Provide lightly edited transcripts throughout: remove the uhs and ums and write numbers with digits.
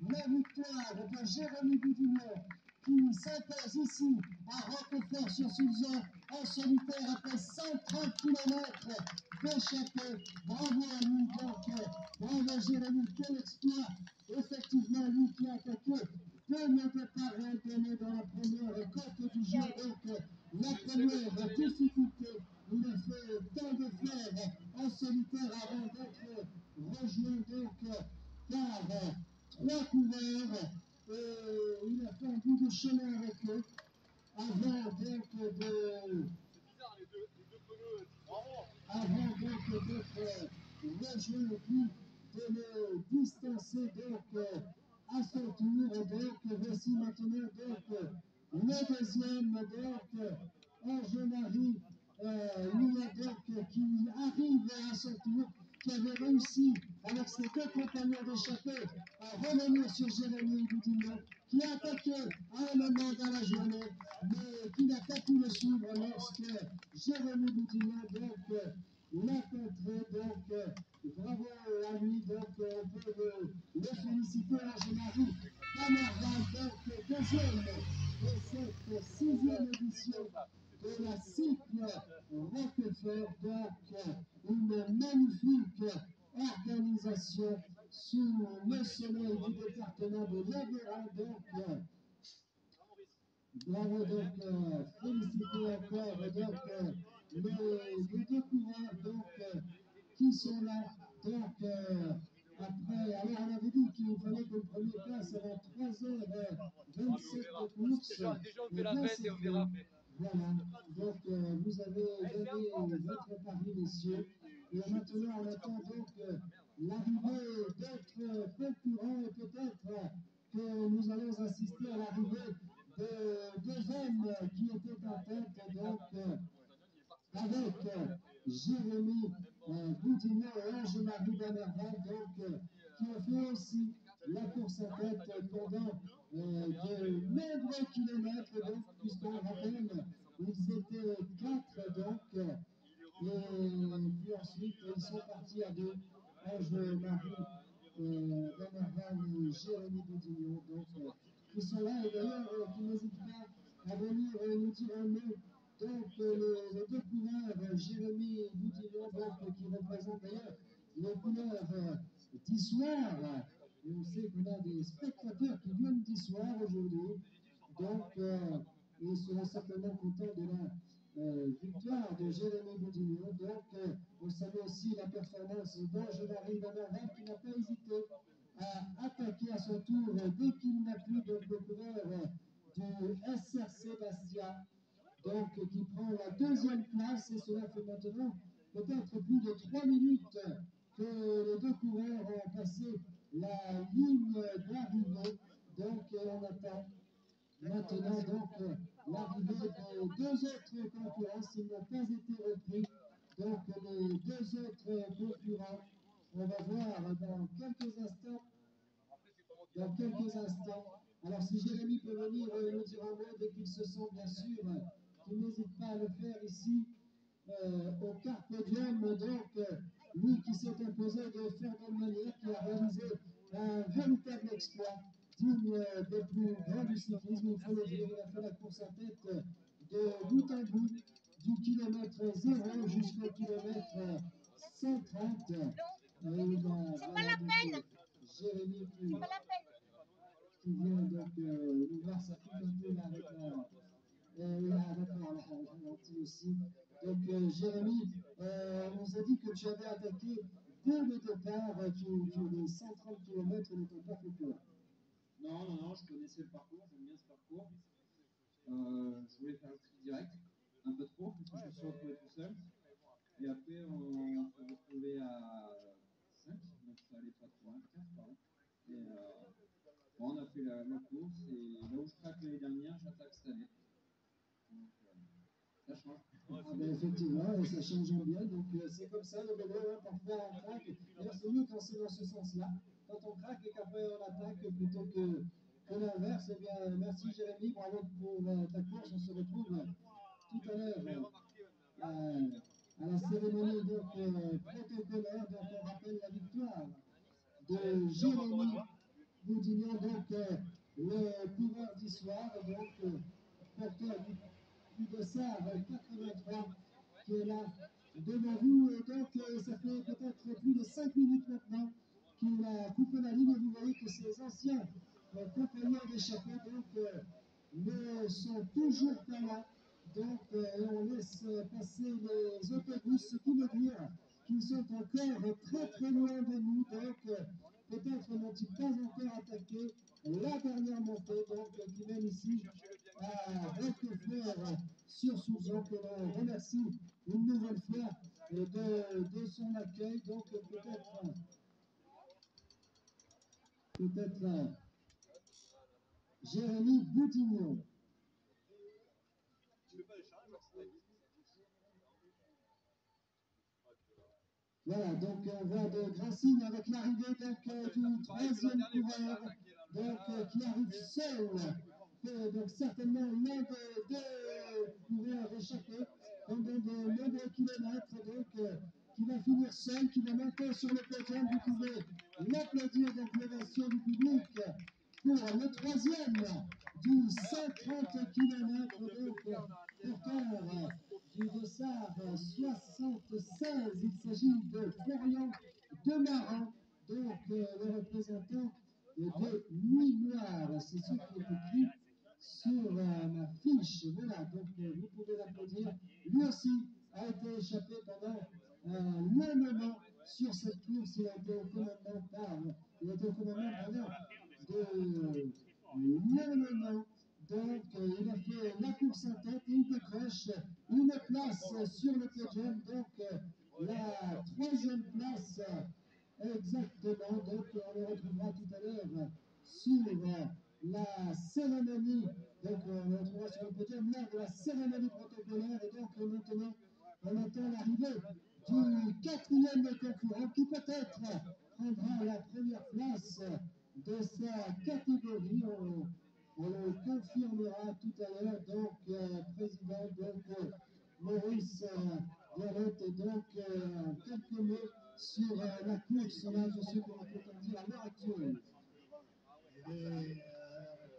la victoire de Jérémy Goudignon qui s'impose ici à Roquefort-sur-Sulzon en solitaire après 130 km d'échappée. Bravo à lui, donc bravo Jérémy, quel exploit. Effectivement, lui qui a attaqué dès le départ réincarné dans la première côte du jeu, donc la première difficulté. Il a fait tant de fleurs en solitaire avant d'être rejoint donc par trois coureurs. Il a fait un bout de chemin avec eux avant donc d'être rejoint et puis de le distancer donc à son tour. Donc voici maintenant donc le deuxième donc Ange-Marie Lula donc qui arrive à son tour, qui avait réussi avec ses deux compagnons d'échappée à revenir sur Jérémy Goudignon, qui a attaqué à un moment dans la journée, mais qui n'a pas pu le suivre lorsque Jérémy Goudignon donc l'a contré. Donc bravo à lui, donc on peut le féliciter. Ange-Marie Camarade, donc deuxième de cette sixième édition de la cycle Roquefort, donc une magnifique organisation sous le soleil du département de l'Aveyron. Donc bravo, donc féliciter encore donc les deux coureurs donc qui sont là. Donc après, alors on avait dit qu'il fallait que le premier place avant 3h27 de course. Déjà on fait la fête et on verra après. Voilà, donc vous avez donné votre pari, messieurs, et maintenant on attend donc l'arrivée d'autres concurrents et peut-être que nous allons assister à l'arrivée de deux hommes qui étaient en tête, donc avec Jérémy Goudignon et Ange-Marie Damerval, donc qui ont fait aussi la course à tête pendant de nombreux kilomètres, donc puisqu'on rappelle, ils étaient quatre, donc, et puis ensuite ils sont partis à deux, Ange-Marie Damerval et Jérémy Goudignon, donc qui sont là, et d'ailleurs qui n'hésitent pas à venir nous dire un mot. Donc les deux coureurs, Jérémy Goudignon, donc, qui représentent d'ailleurs les couleurs d'Issoire, et on sait qu'on a des spectateurs qui viennent d'Issoire aujourd'hui, donc ils seront certainement contents de la victoire de Jérémy Goudignon. Donc on salue aussi la performance d'Ange-Marie Damerval qui n'a pas hésité à attaquer à son tour dès qu'il n'a plus, donc le coureur du SRC Bastia, donc qui prend la deuxième place, et cela fait maintenant peut-être plus de 3 minutes que les deux coureurs ont passé la ligne d'arrivée. Donc on attend maintenant donc l'arrivée de deux autres concurrents s'ils n'ont pas été repris. Donc les deux autres concurrents, on va voir dans quelques instants. Dans quelques instants. Alors si Jérémy peut venir nous dire un mot dès qu'il se sent, bien sûr, qu'il n'hésite pas à le faire ici au Carpe Diem. Donc lui qui s'est imposé de Fernand Manière, qui a réalisé un véritable exploit digne des plus grands du cyclisme. Il faut le dire, il a fait la course à tête de bout en bout, du kilomètre 0 jusqu'au kilomètre 130. C'est pas la peine. Jérémy C'est pas la peine. qui vient donc nous voir ça tout un peu là avec la aussi. Donc Jérémy, on nous a dit que tu avais attaqué dès le départ, les 130 km ne t'ont pas fait peur. Non, je connaissais le parcours, j'aime bien ce parcours. Je voulais faire le tri direct, un peu trop, parce que je me suis retrouvé tout seul. Et après, on s'est retrouvé à 5, donc ça allait pas trop, 4 pardon. Et bon, on a fait la course, et là où je craque l'année dernière, j'attaque cette année. Donc ça change. Ah ben effectivement, et ça change bien, donc c'est comme ça le vélo, hein, parfois on craque. D'ailleurs c'est mieux quand c'est dans ce sens-là, quand on craque et qu'après on attaque plutôt que l'inverse. Eh bien merci Jérémy, bravo pour ta course, on se retrouve tout à l'heure à la cérémonie donc, protocolaire. Donc on rappelle la victoire de Jérémy Goudignon. le coureur d'histoire, donc porteur du dossard 83 qui est là devant vous. Et donc ça fait peut-être plus de 5 minutes maintenant qu'il a coupé la ligne et vous voyez que ces anciens compagnons d'échappée ne sont toujours pas là. Donc on laisse passer les autobus, ce qui veut dire qu'ils sont encore très très loin de nous. Donc peut-être n'ont-ils pas encore attaqué la dernière montée, donc qui mène ici à Roquefort sur Souzon, que l'on remercie une nouvelle fois de son accueil. Donc peut-être Jérémy Boutignon. Voilà, donc on voit de grands signes avec l'arrivée du troisième coureur qui arrive seul. Donc certainement l'un des deux coureurs échappés pendant de nombreux kilomètres, qui va finir seul, qui va monter sur le podium. Vous pouvez l'applaudir, donc l'ovation du public pour le troisième du 130 km, porteur du dossard 76. Il s'agit de Florian Demarin, donc le représentant de Nuit Noire. C'est ce qui est écrit sur ma fiche. Voilà, donc vous pouvez l'applaudir. Lui aussi a été échappé pendant un moment sur cette course. Il a été au commandement de moment. Donc il a fait la course en tête et il décroche une place sur le podium. Donc la troisième place exactement. Donc on le retrouvera tout à l'heure sur la cérémonie. Donc on le retrouvera sur le podium lors de la cérémonie protocolaire. Et donc maintenant on attend l'arrivée du quatrième concurrent qui peut-être prendra la première place de sa catégorie. On le confirmera tout à l'heure. Donc président Maurice Galette. Donc quelques mots sur la course, là, je sais qu'on peut en dire à l'heure actuelle.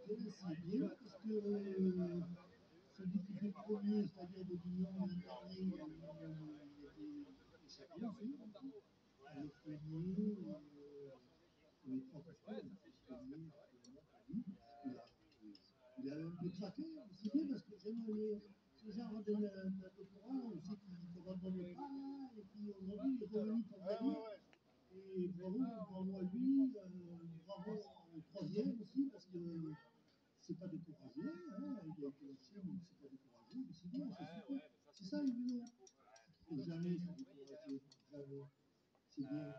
C'est bien parce que celui qui fait le premier, c'est-à-dire de Guillaume, l'an dernier, il était échappé aussi. Le premier, le professeur, il a un peu craqué, c'est bien parce que j'aime ce genre de courant, on sait qu'il ne abandonne pas, et puis aujourd'hui il est revenu pour gagner. Et bravo à lui, bravo au troisième aussi, parce que c'est pas découragé, hein, il a été lâché, mais c'est pas découragé, mais c'est bien, c'est super. C'est ça le boulot. Il ne faut jamais se décourager, jamais. C'est bien.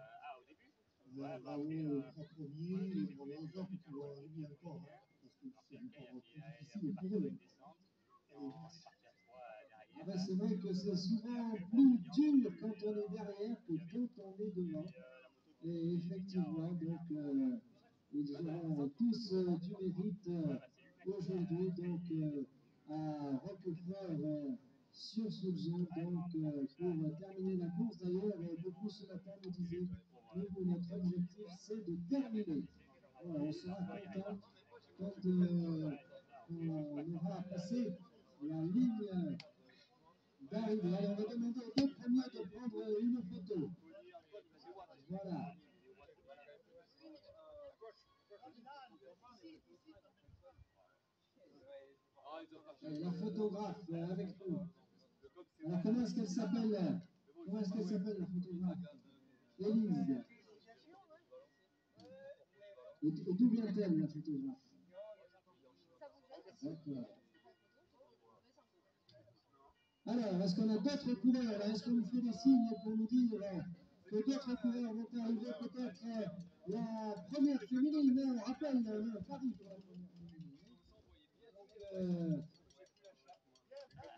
Bravo aux trois premiers, et bravo aux autres qui vont arriver encore, hein, parce que c'est encore plus difficile pour eux. Allez, merci. C'est vrai que c'est souvent plus dur quand on est derrière que quand on est devant. Et effectivement, donc ils auront tous du mérite aujourd'hui, donc à Roquefort sur Souzon, donc pour terminer la course. D'ailleurs, beaucoup ce matin nous disaient nous, notre objectif c'est de terminer. Voilà, on sera content quand on aura passé la ligne d'arrivée. Alors on va demander aux deux premiers de prendre une photo. Voilà. La photographe avec nous. Alors comment est-ce qu'elle s'appelle? Comment est-ce qu'elle s'appelle la photographe? Élise. Et d'où vient-elle la photographe? D'accord. Alors, est-ce qu'on a d'autres coureurs là? Est-ce qu'on nous fait des signes pour nous dire que d'autres coureurs vont arriver? Peut-être la première féminine, on rappelle, Paris.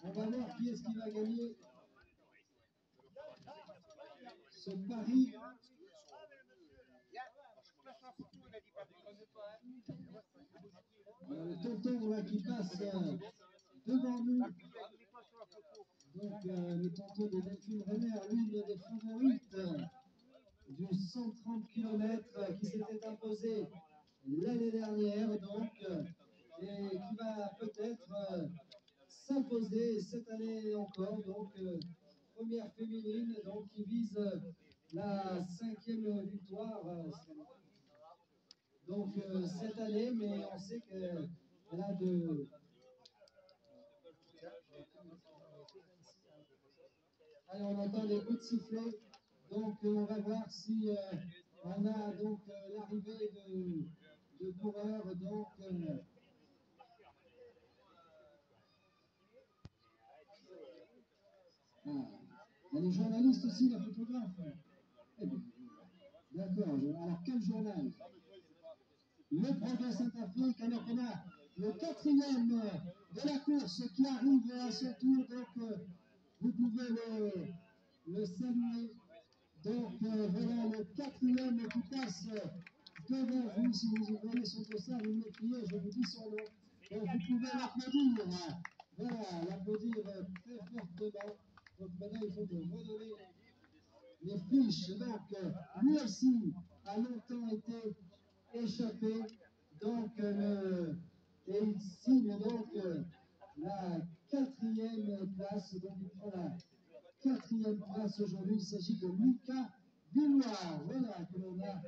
On va voir qui est-ce qui va gagner ce pari. Le tonton là, qui passe devant nous. Donc le tonton de Delphine Renner, l'une des favorites du 130 km qui s'était imposé l'année dernière, donc, et qui va peut-être s'imposer cette année encore. Donc, première féminine, donc qui vise la 5e victoire. Donc cette année, mais on sait qu'elle a de. Allez, on entend des coups de sifflet. Donc on va voir si on a donc l'arrivée de coureurs. Donc il y a les journalistes aussi, la photographe. Eh bien, d'accord. Alors quel journal? Le Progrès Saint-Afrique, alors qu'on a le 4e de la course qui arrive à son tour, donc vous pouvez le saluer. Donc voilà le 4e qui passe devant vous. Si vous voyez son dossard, vous me criez, je vous dis son nom. Donc vous pouvez l'applaudir. Voilà, l'applaudir très fortement. Donc maintenant il faut me redonner les fiches. Donc lui aussi a longtemps été échappé. Donc, et il signe donc la 4e place. Donc, il prend la 4e place aujourd'hui. Il s'agit de Lucas Villoire, voilà, que l'on a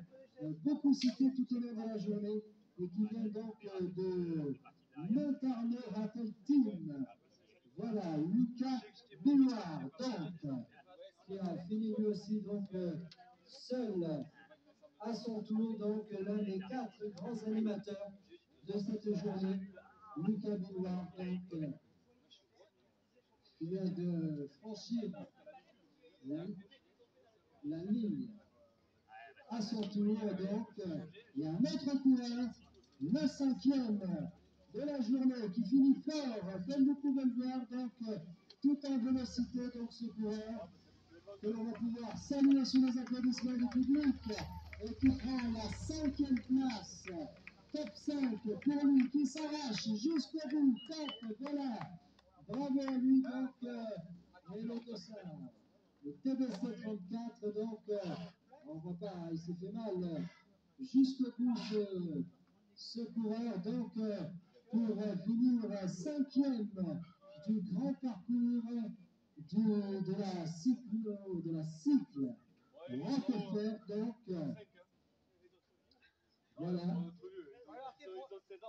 beaucoup cité tout au long de la journée et qui vient donc de Montarno Rattle Team. Voilà, Lucas Villoire, donc, qui a fini lui aussi donc seul à son tour, donc l'un des 4 grands animateurs de cette journée, Lucas Villoire, donc, qui vient de franchir la ligne à son tour. Donc, il y a un autre coureur, le 5e de la journée, qui finit fort, comme vous pouvez le voir, donc, tout en vélocité, donc ce coureur, que l'on va pouvoir saluer sous les applaudissements du public, et qui prend la 5e place, top 5 pour lui, qui s'arrache jusqu'au bout, top, voilà, bravo à lui, donc, et l'autre ça, le TBC 34, donc, on voit pas, il s'est fait mal, jusqu'au bout ce coureur, donc, pour finir 5e du grand parcours de la cycle Roquefort, donc voilà.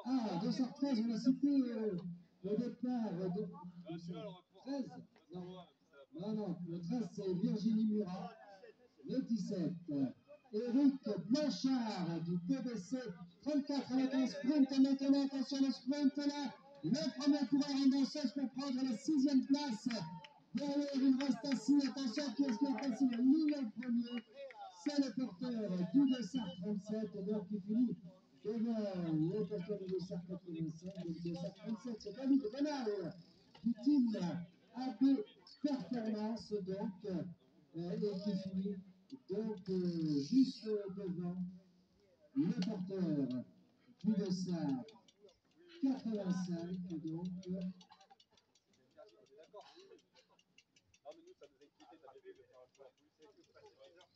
Ah, 213, on a cité au départ 13. Non, le 13 c'est Virginie Murat, le 17. Éric Blanchard du TBC 34 avec un sprint maintenant, attention le sprint là, le premier coureur en danseuse pour prendre la 6e place. Derrière il reste assis, attention qui est-ce qui est passé le premier, c'est le porteur du Dessart 37, donc qui finit devant le porteur du Dessart 85, le Dessart 37, c'est pas lui de Bonal du team AB Performance, donc, et qui finit donc juste devant le porteur du Dessart 85,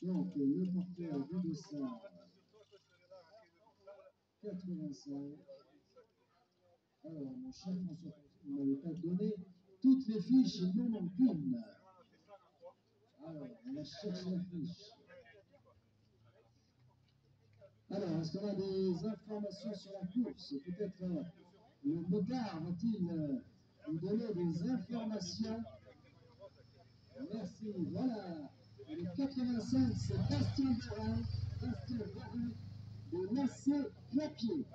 donc le porteur du Dessart 85. Alors, mon cher François, vous ne m'avez pas donné toutes les fiches, il n'en manque qu'une. Alors, on va chercher la fiche. Alors, est-ce qu'on a des informations sur la course? Peut-être le motard va-t-il nous donner des informations? Merci, voilà. Le 85, c'est Bastien Borin de Massé-Clapier.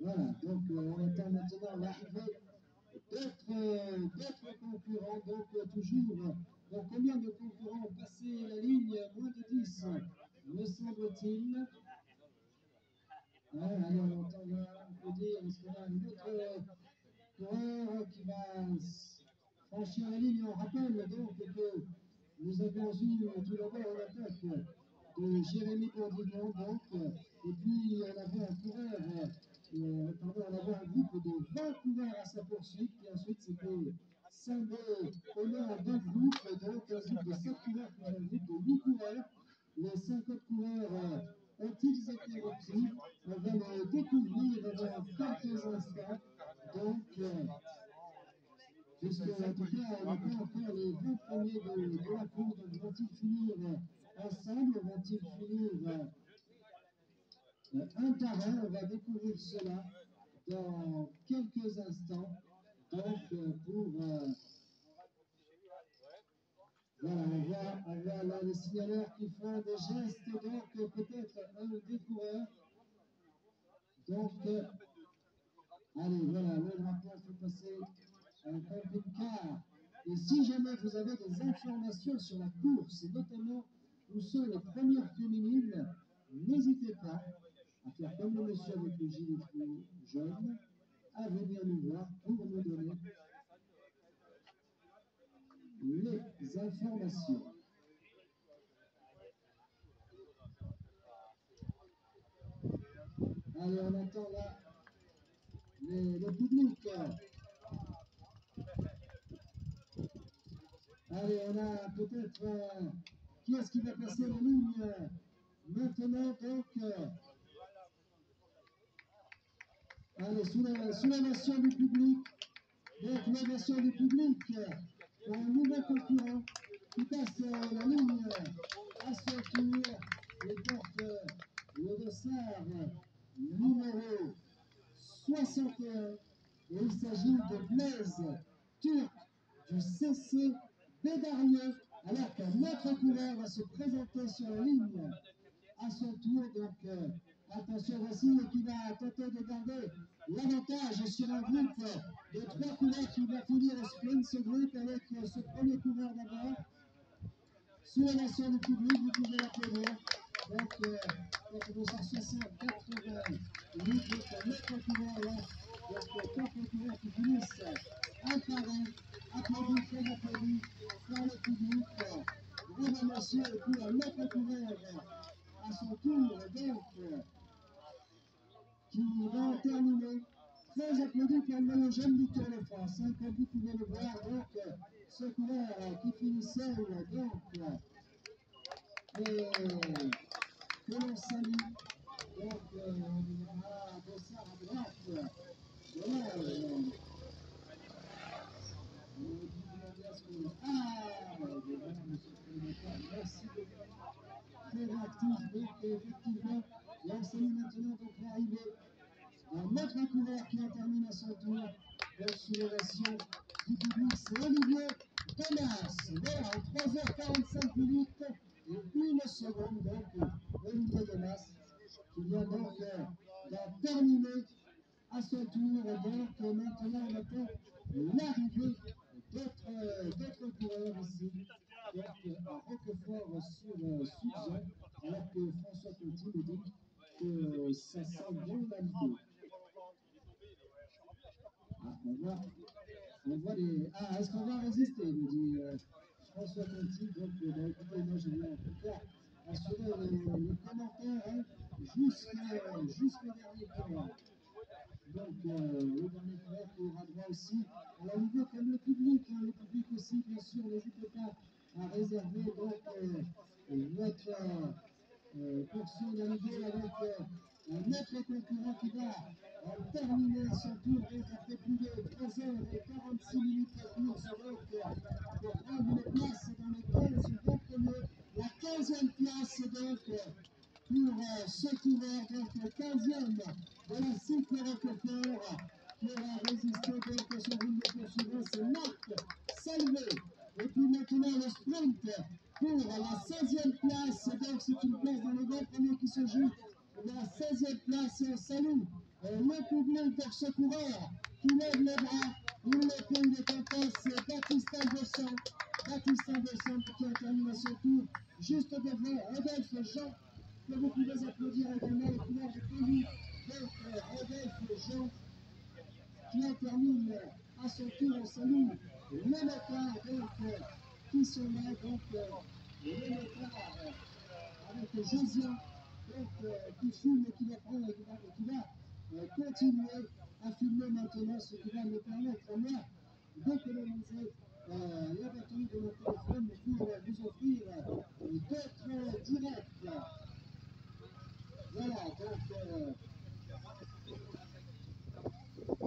Voilà, donc on attend maintenant l'arrivée d'autres concurrents, donc toujours. Donc combien de concurrents ont passé la ligne? Moins de 10, me semble-t-il. Alors on peut dire, est-ce qu'on a un autre coureur qui va franchir la ligne? On rappelle donc que nous avons eu tout d'abord une attaque de Jérémy Bourdillon, donc, et puis on avait un coureur, on avait un groupe de 20 coureurs à sa poursuite, et ensuite c'était scindé au nord d'un groupe, donc un groupe de 7 coureurs, puis un groupe de 8 coureurs, les 5 autres coureurs ont-ils été repris? On va le découvrir dans quelques instants. Donc, puisque en tout cas, on n'a pas encore les 20 premiers de la course, donc vont-ils finir ensemble? Vont-ils finir un par un? On va découvrir cela dans quelques instants. Donc, pour voilà, on voit là les signaleurs qui font des gestes, donc peut-être un ou deux coureurs. Donc, allez, voilà, le drapeau fait passer un camping-car. Et si jamais vous avez des informations sur la course, et notamment où sont les premières féminines, n'hésitez pas à faire comme le monsieur avec le gilet jaune, à venir nous voir pour nous donner les informations. Allez, on attend là le public. Allez, on a peut-être qui est-ce qui va passer la ligne maintenant, donc allez, sous l'ovation du public, donc l'ovation du public pour un nouveau concurrent qui passe la ligne à son tour et porte le dossard numéro 61. Et il s'agit de Blaise Turc du CC Bédarieux, alors qu'un autre coureur va se présenter sur la ligne à son tour. Donc attention, voici qui va tenter de garder l'avantage sur un groupe de 3 coureurs qui va finir au sprint. Ce groupe avec ce premier coureur d'abord. Sous la nation du public, vous pouvez l'applaudir. Donc, 260, 88, donc un autre coureur là. Donc, 4 coureurs qui finissent un par un, applaudis, très applaudis par le public. Bravo monsieur, et puis un autre coureur à son tour, donc, qui va terminer. Très applaudi par le maillot jaune du Tour de France. Hein, comme vous pouvez le voir, donc, ce coureur qui finit seul, donc, et que l'on salue. Donc, on a Bossard à droite. Voilà. Merci beaucoup. Très réactif, donc effectivement, et on salue maintenant donc l'arrivée d'un autre coureur qui en termine à son tour. Donc, sous l'ovation du public, c'est Olivier Thomas. Voilà, en 3h45 minutes et 1 seconde, donc Olivier Thomas qui vient donc d'en terminer à son tour. Et donc maintenant on attend l'arrivée d'autres coureurs ici. Donc à Roquefort sur Suzon, alors que François Conti nous dit que ça sent bon la vidéo. Ah, on voit les... Ah, est-ce qu'on va résister, me dit François Conti. Donc, écoutez, moi je viens en tout cas assurer les commentaires hein, jusqu'au dernier coureur. Donc, le dernier coureur qui aura droit aussi à la vidéo comme le public. Hein, le public aussi, bien sûr, n'hésitez pas à réserver donc, notre portion d'arrivée avec un autre concurrent qui va terminer son tour donc après plus de 3h46 minutes de course pour prendre une place dans les 15 20 premiers. La 15e place donc pour ce coureur, donc le 15e de la cycle Roquefort qui aura résisté donc à son roule de poursuivant, c'est Marc Salvé. Et puis maintenant le sprint pour la 16e place, donc c'est une place dans les 20 premiers qui se joue. La 16e place, salut le public pour ce coureur qui lève les bras, il le fait, il est en place, c'est Baptiste Besson qui a terminé son tour juste devant Rodolphe Jean, que vous pouvez applaudir également, le coureur de Pélu, donc Rodolphe Jean qui termine à son tour, on salue les motards donc, qui sont là, donc les motards avec Josian donc, qui filme et qui va prendre et qui va continuer à filmer maintenant, ce qui va me permettre à moi d'économiser la batterie de mon téléphone pour vous offrir d'autres directs. Voilà, donc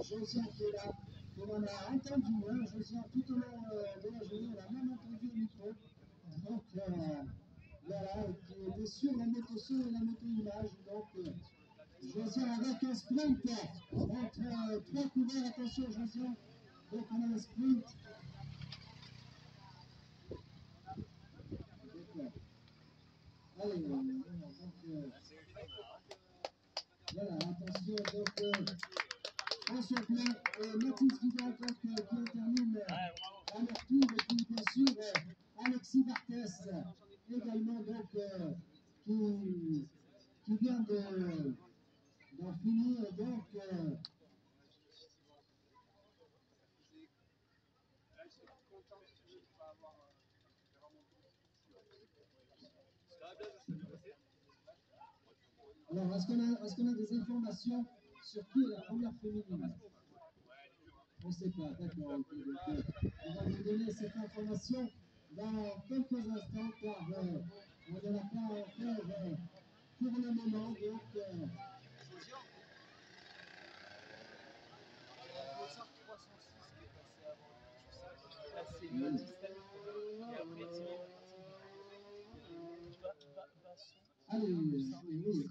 Josiane qui est là, comme on a entendu, hein, Josiane tout au long de la journée, on a même entendu au micro. Donc voilà, qui était sur la moto-son et la moto-image. Donc Josiane avec un sprint entre trois coureurs, attention Josiane. Donc on a un sprint. Allez, donc voilà, attention, donc François Klein et Mathis Vidal qui termine à leur tour, et puis bien sûr Alexis Barthès également donc qui vient d'en finir donc alors, est-ce qu'on a des informations sur qui est la première féminine? On ne sait pas, d'accord. Okay, donc, on va vous donner cette information dans quelques instants, car on n'en a pas encore pour le moment. Donc, allez, oui.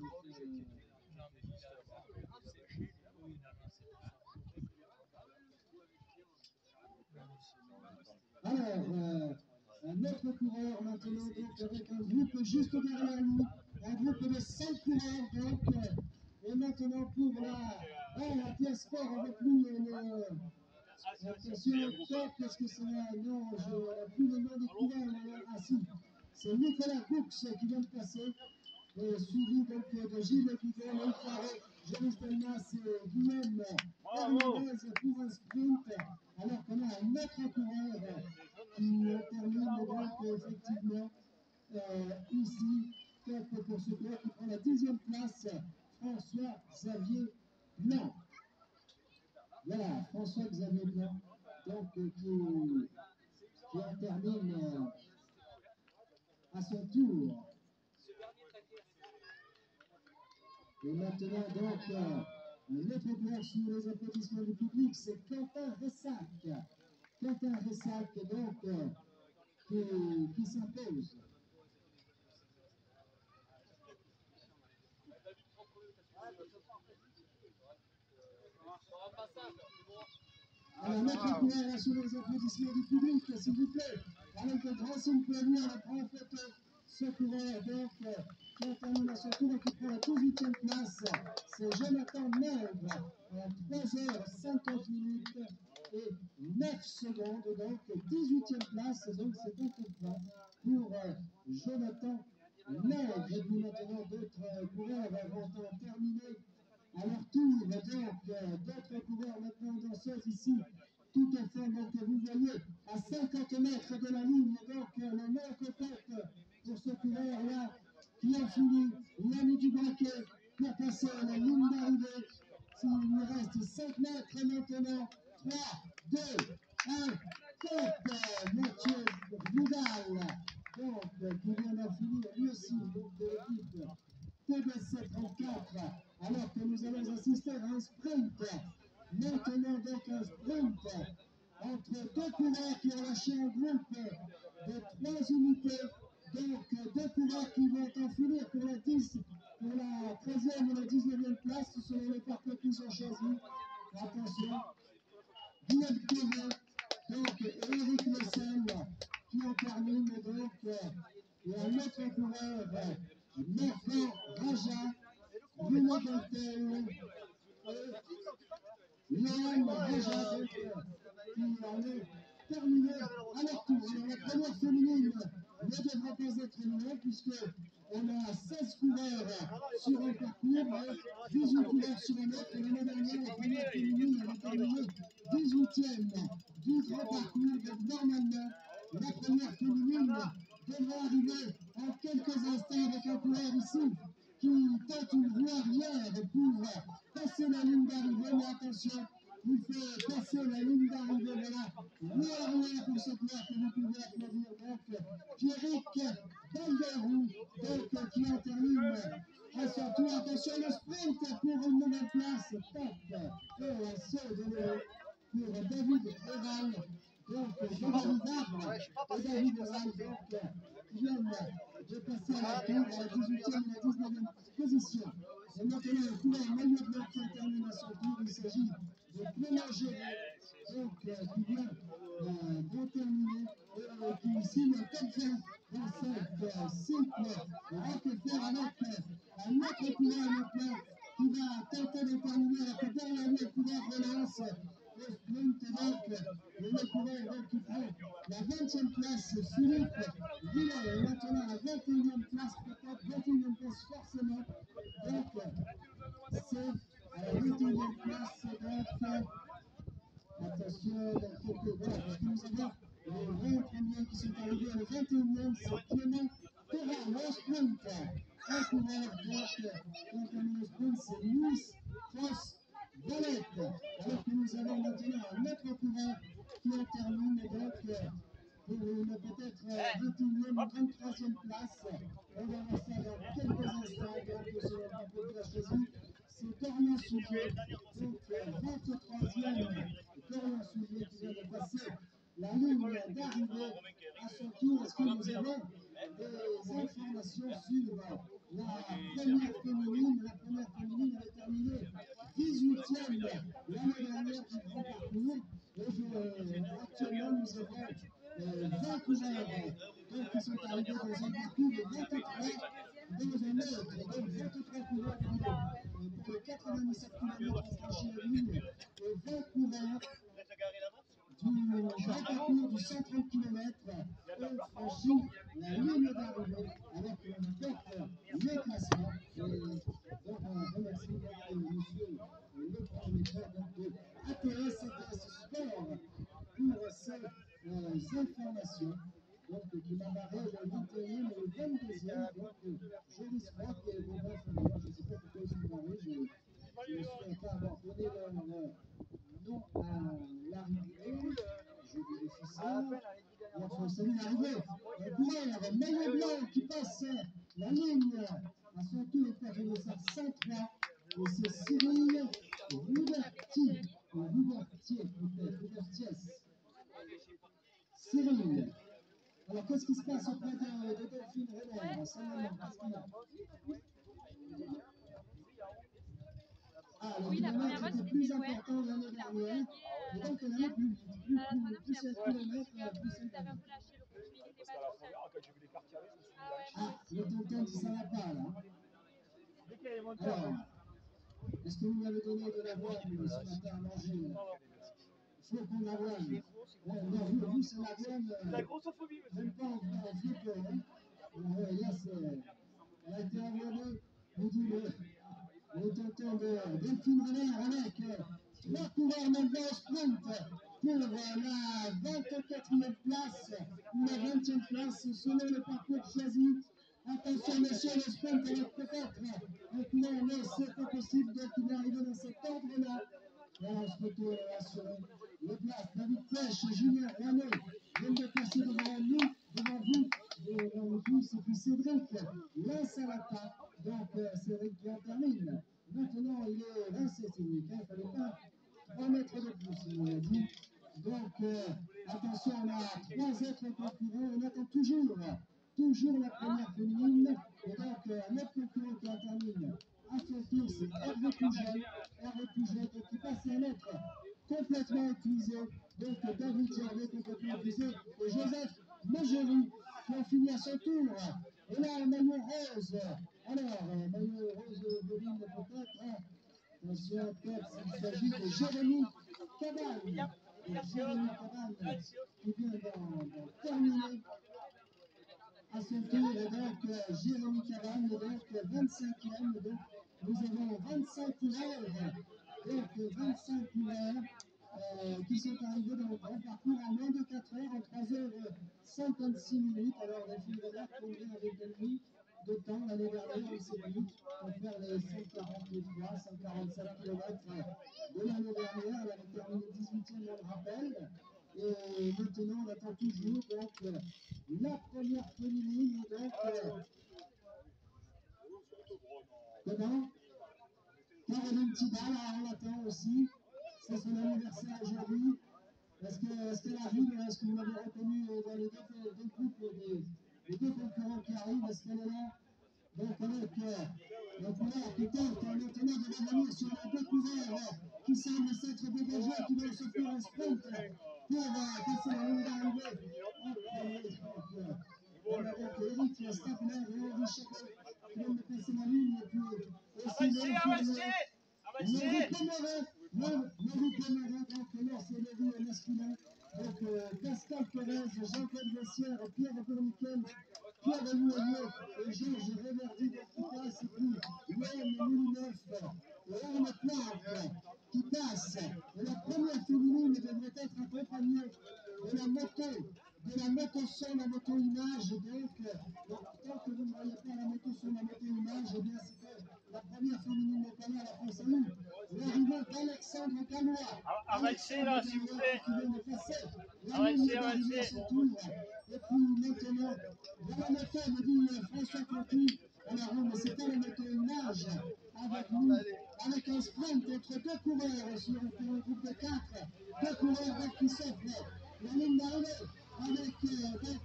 Alors, un autre coureur maintenant, donc avec un groupe juste derrière lui, un groupe de 5 coureurs, donc, et maintenant pour la pièce sport avec lui, attention, top, qu'est-ce que c'est là? Non, je n'ai plus le nom du coureur, ah si, c'est Nicolas Coux qui vient de passer, suivi donc de Gilles Guidon, Loïc Faré, Joris Delmas et Guillaume Hernandez pour un sprint, alors qu'on a un autre coureur qui termine donc effectivement ici, top pour ce coureur qui prend la 10e place, François-Xavier Blanc. Voilà, François-Xavier Blanc, donc qui en termine à son tour. Et maintenant, donc, un autre coureur sous les applaudissements du public, c'est Quentin Ressac. Quentin Ressac, donc, qui s'impose. Alors, notre coureur sous les applaudissements du public, s'il vous plaît, avec de grand signe pour lui, on prend en photo ce coureur, donc, qui termine à son tour et qui prend la 18e place. C'est Jonathan Nègre, 3h50 minutes et 9 secondes, donc 18e place, donc c'est un coup de pour Jonathan Nègre. Et puis maintenant, d'autres coureurs vont terminer à leur tour, donc d'autres coureurs maintenant danseuses ici, tout en forme, donc vous voyez, à 50 mètres de la ligne, donc le meilleur contact pour ce coureur-là, qui a fini l'année du braquet pour passer à la ligne d'arrivée. Il nous reste 5 mètres maintenant, 3, 2, 1, top, Mathieu Vidal, donc qui vient d'en finir lui aussi, donc de l'équipe TBC 34, alors que nous allons assister à un sprint. Maintenant donc un sprint entre deux coureurs qui ont lâché un groupe de 3 unités. Donc deux coureurs qui vont en finir pour la 13e et la 19e place selon les parcours qu'ils ont choisis. Attention, Guillaume Thévet, donc Eric Lessel qui en termine donc, et un autre coureur, Marco Raja, Bruno Beltel, Léon Raja, qui en est terminé à leur tour. Alors, la première féminine ne devra pas être loin, puisqu'on a 16 coureurs sur un parcours et 18 coureurs sur un autre. L'année dernière, la première féminine avait terminé 18e du grand parcours. Donc, normalement, la première féminine devra arriver en quelques instants avec un coureur ici qui tente une voie arrière pour passer la ligne d'arrivée. Mais attention, il fait passer la ligne d'arrivée, voilà, voilà pour ce coureur que vous pouvez applaudir, donc Pierrick Balderou, donc qui en termine à son tour. Attention le sprint pour une nouvelle place, top, et un saut de l'eau pour David Eval, donc Jean-Marie Vabre et David Eval, donc qui viennent de passer à la tour à la 18e et la 19e position. Et maintenant, le coureur maillot blanc qui termine à son tour, il s'agit de Clément Géry, donc qui vient de terminer et qui signe un top 20 dans cette cycle Roquefort avec un autre coureur maintenant qui va tenter de terminer alors que derrière lui, le coureur relance le sprint, donc le coureur qui prend la 20e place, Philippe Villers, est maintenant à la 21e place, peut-être 21e place forcément, donc c'est à la 21e place, donc attention, donc voilà, parce que nous avons les 20 premiers qui sont arrivés à la 21e, c'est Clément Terran, le sprint, un coureur donc le sprint, c'est Louis Cross Valette, alors que nous avons maintenant un autre coureur qui en termine donc pour une peut-être 21e ou 23e place. On va voir ça dans quelques instants, donc sur le parcours qu'il a choisi. C'est Dorian Soulier, donc 23e Dorian Soulier qui vient de passer la ligne d'arrivée à son tour. Est-ce que nous avons des informations sur la première féminine? La première féminine avait terminé 18e l'année dernière du grand parcours. Et actuellement, nous avons 20 coureurs qui sont arrivés dans un parcours de 23 dans un autre. Donc 23 coureurs pour les 97 km ont franchi la ligne et 20 coureurs du grand parcours du 130 km ont franchi la ligne d'arrivée alors que l'on apporte le classement. Et donc on remercie monsieur le propriétaire de ATS Sport pour ces informations. Donc qui m'a barré le 21e et le 22e. Donc joli sport et bon bref, je ne sais pas pourquoi ils sont barrés. Je ne souhaite pas avoir donné leur nom à l'arrivée. Je vérifie ça. Enfin, c'est l'arrivée. Le coureur maillot blanc qui passe la ligne à son tour pour gagner sa 103. Et c'est Cyril Roubertier. Roubertier, peut-être. Roubertiès. Cyril. Alors, qu'est-ce qui se passe auprès de Delphine Renner? C'est maintenant, qu'est-ce qu'il y a? Ah, le kilomètre était plus important l'année dernière. Et donc, elle allait plus vite. Plus c'est un kilomètre, plus c'est bien. Ah, le tonton dit ça va pas, là. Alors, est-ce que vous lui avez donné de l'avoine ce matin à manger? Il faut qu'on l'avoine. Non, vous, c'est l'avoine. Même pas en flipper, hein. Là, elle a été avoinée, vous dit le tonton de Delphine Renner avec 3 coureurs maintenant au sprint pour la 24e place ou la 20e place selon le parcours choisi. Attention, messieurs, le sprint avec peut-être un coureur, mais c'est pas possible, donc il est arrivé dans cet ordre-là. Là, on se retrouve là sur les places. David Pêche, Julien Ranet viennent de passer devant nous, devant nous tous, et puis Cédric Linsalata. Donc, Cédric qui en termine. Maintenant, il est rincé, Cédric. Il ne fallait pas 3 mètres de plus, il nous l'a dit. Donc, attention, on a 3 autres concurrents. On attend toujours la première féminine. Et donc, un autre concurrent qui en termine à son tour, c'est Hervé Pougel, qui passe un mètre complètement épuisé. Donc, David Gervais complètement épuisé. Et Joseph Majory qui a fini à son tour. Et là, un maillot rose. Alors, maillot rose Boline peut-être. Attention, peut-être s'il s'agit de Jérémy Cabane. Et Jérémy Cabane qui vient d'en terminer à son tour. Et donc, Jérémy Cabane, donc 25e. Donc, nous avons 25 coureurs. Donc, 25 coureurs. Qui sont arrivés dans le grand parcours en moins de 4 heures, en 3 heures 56 minutes. Alors, les filles de l'air combien avec de temps l'année dernière, on s'est dit, pour faire les 143, 147 km de l'année dernière. belle. Et maintenant, on attend toujours donc la première féminine. Donc, comment Caroline Tidal, on l'attend aussi. C'est son anniversaire aujourd'hui. Est-ce qu'elle arrive? Est-ce que vous l'avez reconnue dans les deux groupes, les deux concurrents qui arrivent? Est-ce qu'elle est là? Donc avec le coureur qui tente maintenant de revenir sur les deux coureurs qui semblent s'être dégagés, qui veulent se faire un sprint pour passer la ligne d'arrivée. On a donc Eric Stadler et Henri Chabot qui viennent de passer la ligne. Et puis aussi Marie Pomereux, donc là c'est le riz masculin. Donc Pascal Perez, Jean-Claude Vessière, Pierre Bourniquel, Pierre Louaillot et Georges Reverdy qui passe, et puis Yoann Moulineuf et Arne Clark qui passe. Et la première féminine devrait être accompagnée de la moto son, la moto image. Donc tant que vous ne voyez pas la moto son, la moto image, eh bien c'est que la première féminine n'est pas là, la France à nous. L'arrivée d'Alexandre Gallois. Avancez là, s'il vous plaît. Qui vient de passer. Avancez. Et puis maintenant, dans la moto, me dit François Conti. Alors non, mais c'est pas la moto image avec nous, avec un sprint entre deux coureurs sur un groupe de 4. Deux coureurs qui s'offrent la ligne d'arrivée avec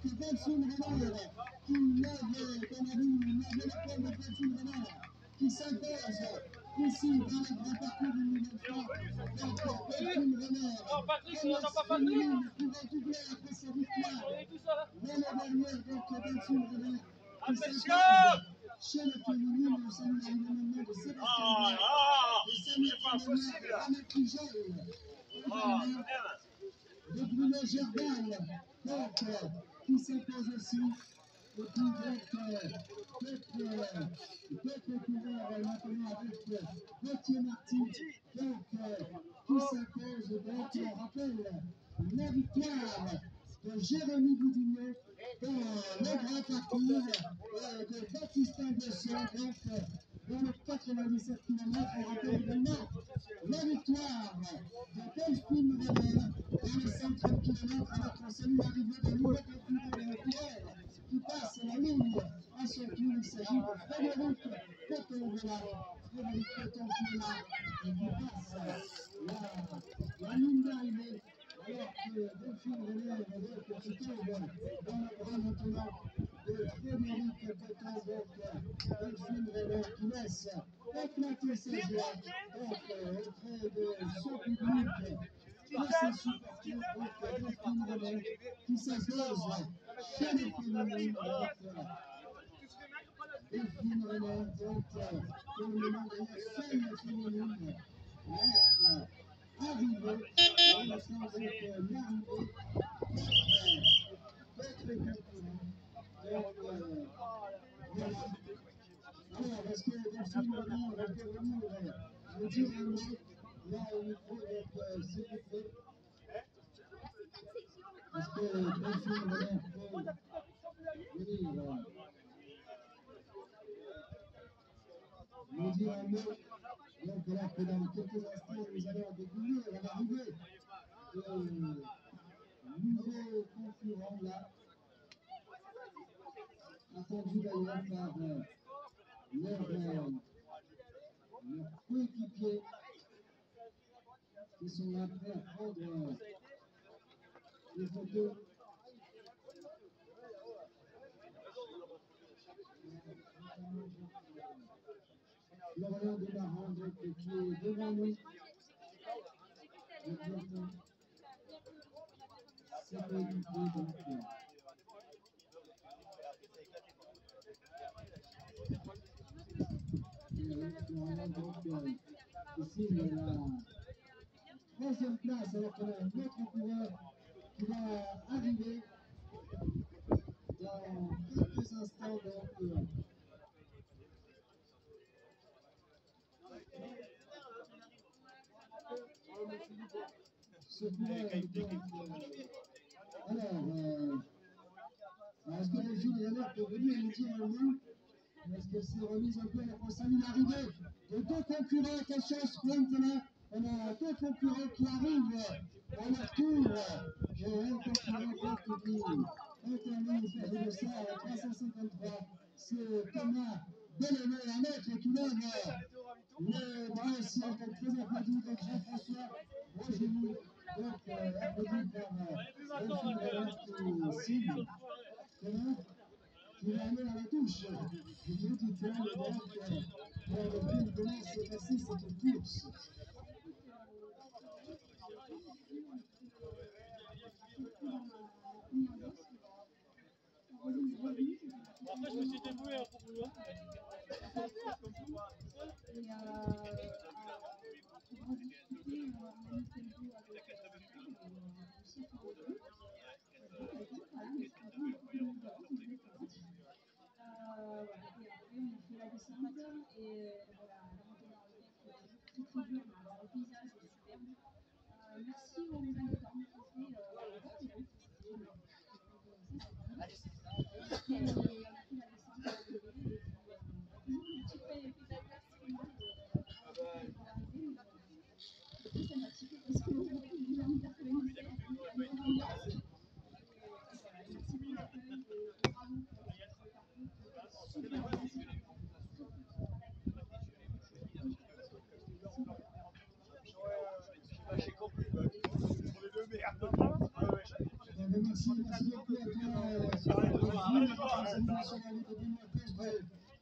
Delphine Renard qui lève dans la ligne, l'épaule de Delphine Renard qui s'impose ici dans le grand parcours du numéro 3. Donc Delphine Renard. Non, Patrick, on n'entend pas Patrick. Pour doubler après sa victoire. L'année dernière, donc Delphine Renard. Attention! Chez le féminin, on salue l'arrivée de Sébastien Blanc, de Samuel Anna Pujol, de Bruno Gerbal, donc, qui s'impose aussi. Et puis d'autres coureurs maintenant avec Gauthier Marty, donc, qui s'impose. Donc, on rappelle la victoire de Jérémy Goudignon dans le grand parcours de Baptistin Besson, donc dans le 97 km. On rappelle également la victoire de Delphine Renard dans le 130 km. Alors qu'on salue l'arrivée d'un nouveau concurrent de la coureur qui passe la ligne à son tour. Il s'agit de Frédéric Coton-Vela. Frédéric Coton-Vela qui passe la ligne d'arrivée. Alors que Delphine Renard se trouve dans le bras maintenant de Frédéric Coton, donc Delphine Renard qui laisse éclater sa joie auprès de son public, de ses supporters, donc Delphine Renard qui s'impose chez les féminines. Delphine Renard, donc pour le moment d'ailleurs seule féminine. Arrivé, on a sans doute l'arrivée d'autres concurrents. Voilà. Alors, est-ce que Delphine Renard va revenir nous dire un mot là au micro, donc s'il vous plaît? Est-ce que Delphine Renard peut venir nous dire un mot? Donc, alors que dans quelques instants, nous allons découvrir l'arrivée de nouveaux concurrents là, attendus d'ailleurs par leurs coéquipiers qui sont là prêts à prendre les photos. Florian Desmarrans, donc, qui est devant nous. C'est coéquipier, donc. Florian, donc, ici, il est la troisième place, alors qu'on a un autre coureur qui va arriver dans quelques instants, donc. Ce coureur, alors, est-ce que les filles Renard peut venir nous dire un mot? Est-ce qu'elle s'est remise un peu à la France? L'arrivée de deux concurrents, attention au sprint là, on a deux concurrents qui arrivent À leur tour, un concurrent qui intervient faire de ça à 353, c'est Thomas Delaunay, un maître qui lève le bras aussi en tant que très applaudi de Jean-François Roger. Donc, applaudi par Delphine Renard qui cible. Comment qui va aller à la touche du petit terrain, donc, pour le comment s'est passée cette course. Après, je me suis débrouillé pour toi. Merci aux intervenants. Merci beaucoup à toi.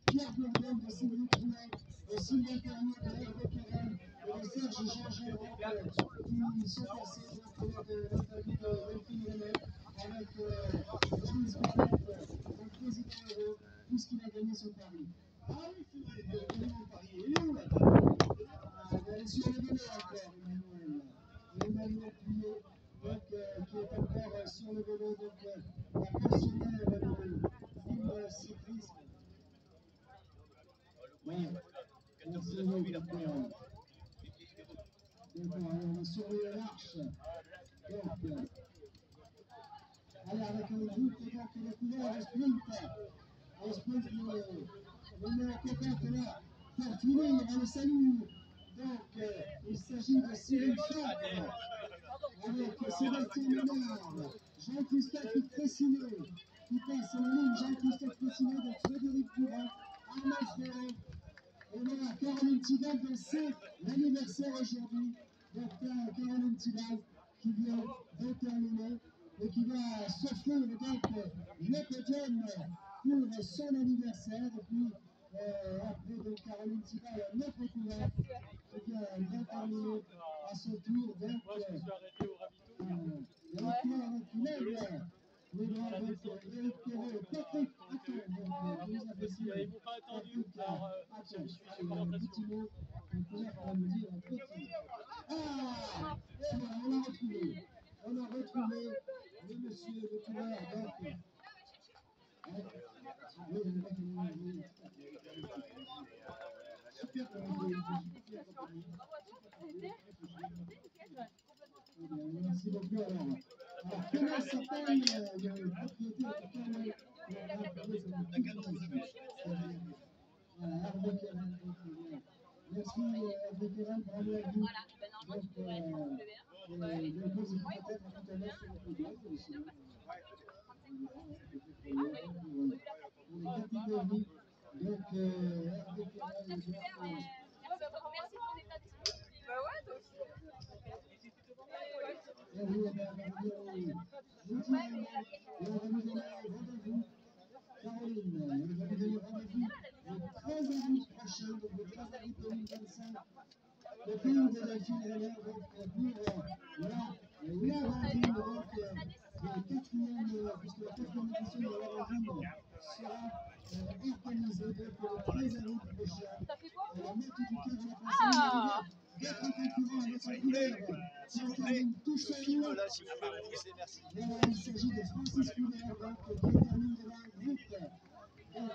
Pierre Bourdin de Sylvain Trouet, de Sylvain Perrier, de Hervé Kérel et de Serge Jean-Jean qui sont passés de l'interview de Delphine Renard avec Gilles Pétette, le président Euro, puisqu'il a gagné son pari. Ah oui, c'est vrai, il a gagné mon pari. Il est où là? Elle est sur le vélo encore, Emmanuel. Emmanuel Puyot, donc, qui est encore sur le vélo, donc la pensionnaire de Ville Cyclisme. Ouais, on s'est vu, donc, on surveille l'arche. Donc, allez, avec un groupe donc, de couleurs en sprint, le meilleur copain là, Fortuné, il aura le salut. Donc, il s'agit de Cyril Fabre, avec Sébastien Ménard, Jean-Christophe Fressinet, qui passe la ligne, Jean-Christophe Fressinet, donc Frédéric Durand, Arnaud Ferrand. On a Caroline Tidal, donc c'est l'anniversaire aujourd'hui. Donc, Caroline Tidal qui vient de terminer et qui va s'offrir donc le podium pour son anniversaire. Et puis, après donc, Caroline Tidal, notre coureur, qui vient de terminer à son tour. Donc, la victoire qui lève le droit avec Éric Perret, Patrick Atton, donc nous apprécions Patrick Atton. Un petit mot, on pourrait quand même dire un petit. Ah, eh bien, on l'a retrouvé. On a retrouvé le monsieur le coureur, donc. Oui, le mec, il super merci beaucoup. Alors, comment s'appelle le propriétaire de Hervé Kérel. Merci Hervé Kérel, bravo à vous. Donc, le cause est peut-être tout à l'heure sur le podium. Pour les catégories. Donc, Hervé Kérel. Caroline, nous avons donné rendez-vous le 13 août prochain, donc le 13 août 2025, le pays de Delphine Renard, donc pour la Vendine, donc le quatrième, puisque la quatrième édition de la Vendine sera organisée donc le 13 août prochain. La maître du cœur de la personne d'être un concurrent avec son couleur. On termine tout seul. Voilà, il s'agit de Francis Couleur, donc, qui termine devant un groupe. Donc,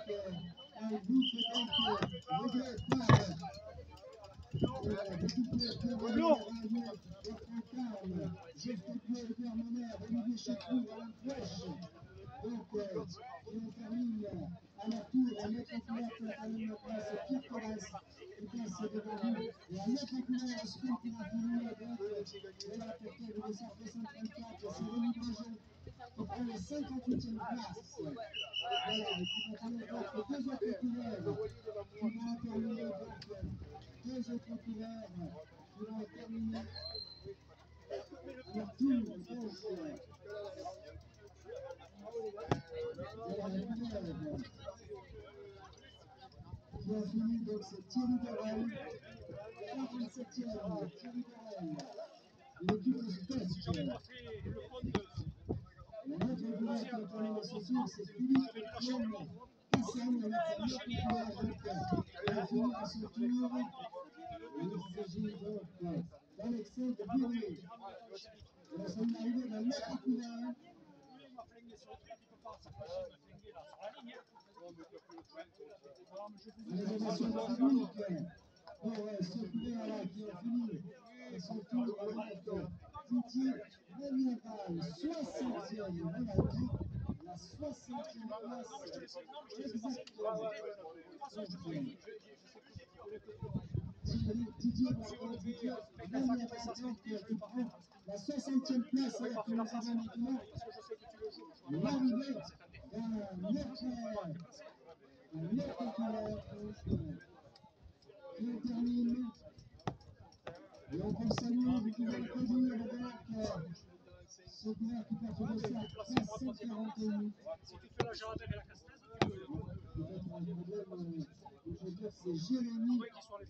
un groupe donc, réglé par Geoffrey Pierre, Hubert Monner, Olivier Chacrou, Alain Pouèche. Donc, et on termine à leur tour à mettre en couleur pour terminer la place Pierre Corrèze, qui passe c'est devant vous. Et un autre couleur, le sprint qui va finir donc de la portée de 234, c'est Rémi Brejon qui prend la 58e place. Voilà, et qui va terminer donc les deux autres couleurs qui vont terminer donc deux autres couleurs qui vont terminer à leur tour. Donc, voilà, qui a fini, donc c'est Thierry Dorel, 47e, Thierry Dorel, de l'équipe de Spest. La note régulière qui a terminé ce soir, c'est Philippe Etienne Cassem, avec sa note régulière, donc il a fini à son tour. Et il s'agit donc d'Alexei de Bury. Et nous sommes arrivés dans notre couleur. Les ovations publiques pour ce coureur-là qui a fini son tour avec Didier Ménieval, 60e, voilà, la 60e place exactement. Didier Ménieval, donc qui prend la 60e place, alors que nous avons maintenant l'arrivée d'un autre coureur qui termine. Et on peut le saluer, vous pouvez applaudir donc ce coureur qui porte le sac 1341. Peut-être un problème, je veux dire, c'est Jérémy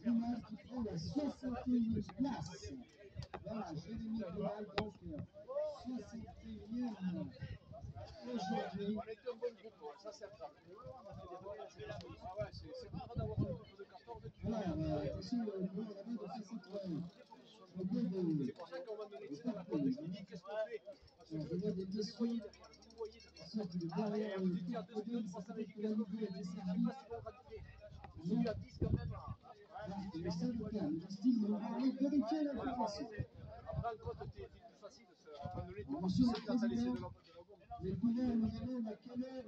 Guinal qui prend la 61e place. Voilà, Jérémy Guinal, donc 61e aujourd'hui. Voilà, attention, le coureur là-bas de faire cette je vois des questions, en sorte de derrière le podium, ça s'appelle que la Ligue a été servie. Le syndicat, le style, on va aller vérifier l'information. Monsieur le Président, les coureurs nous demandent à quelle heure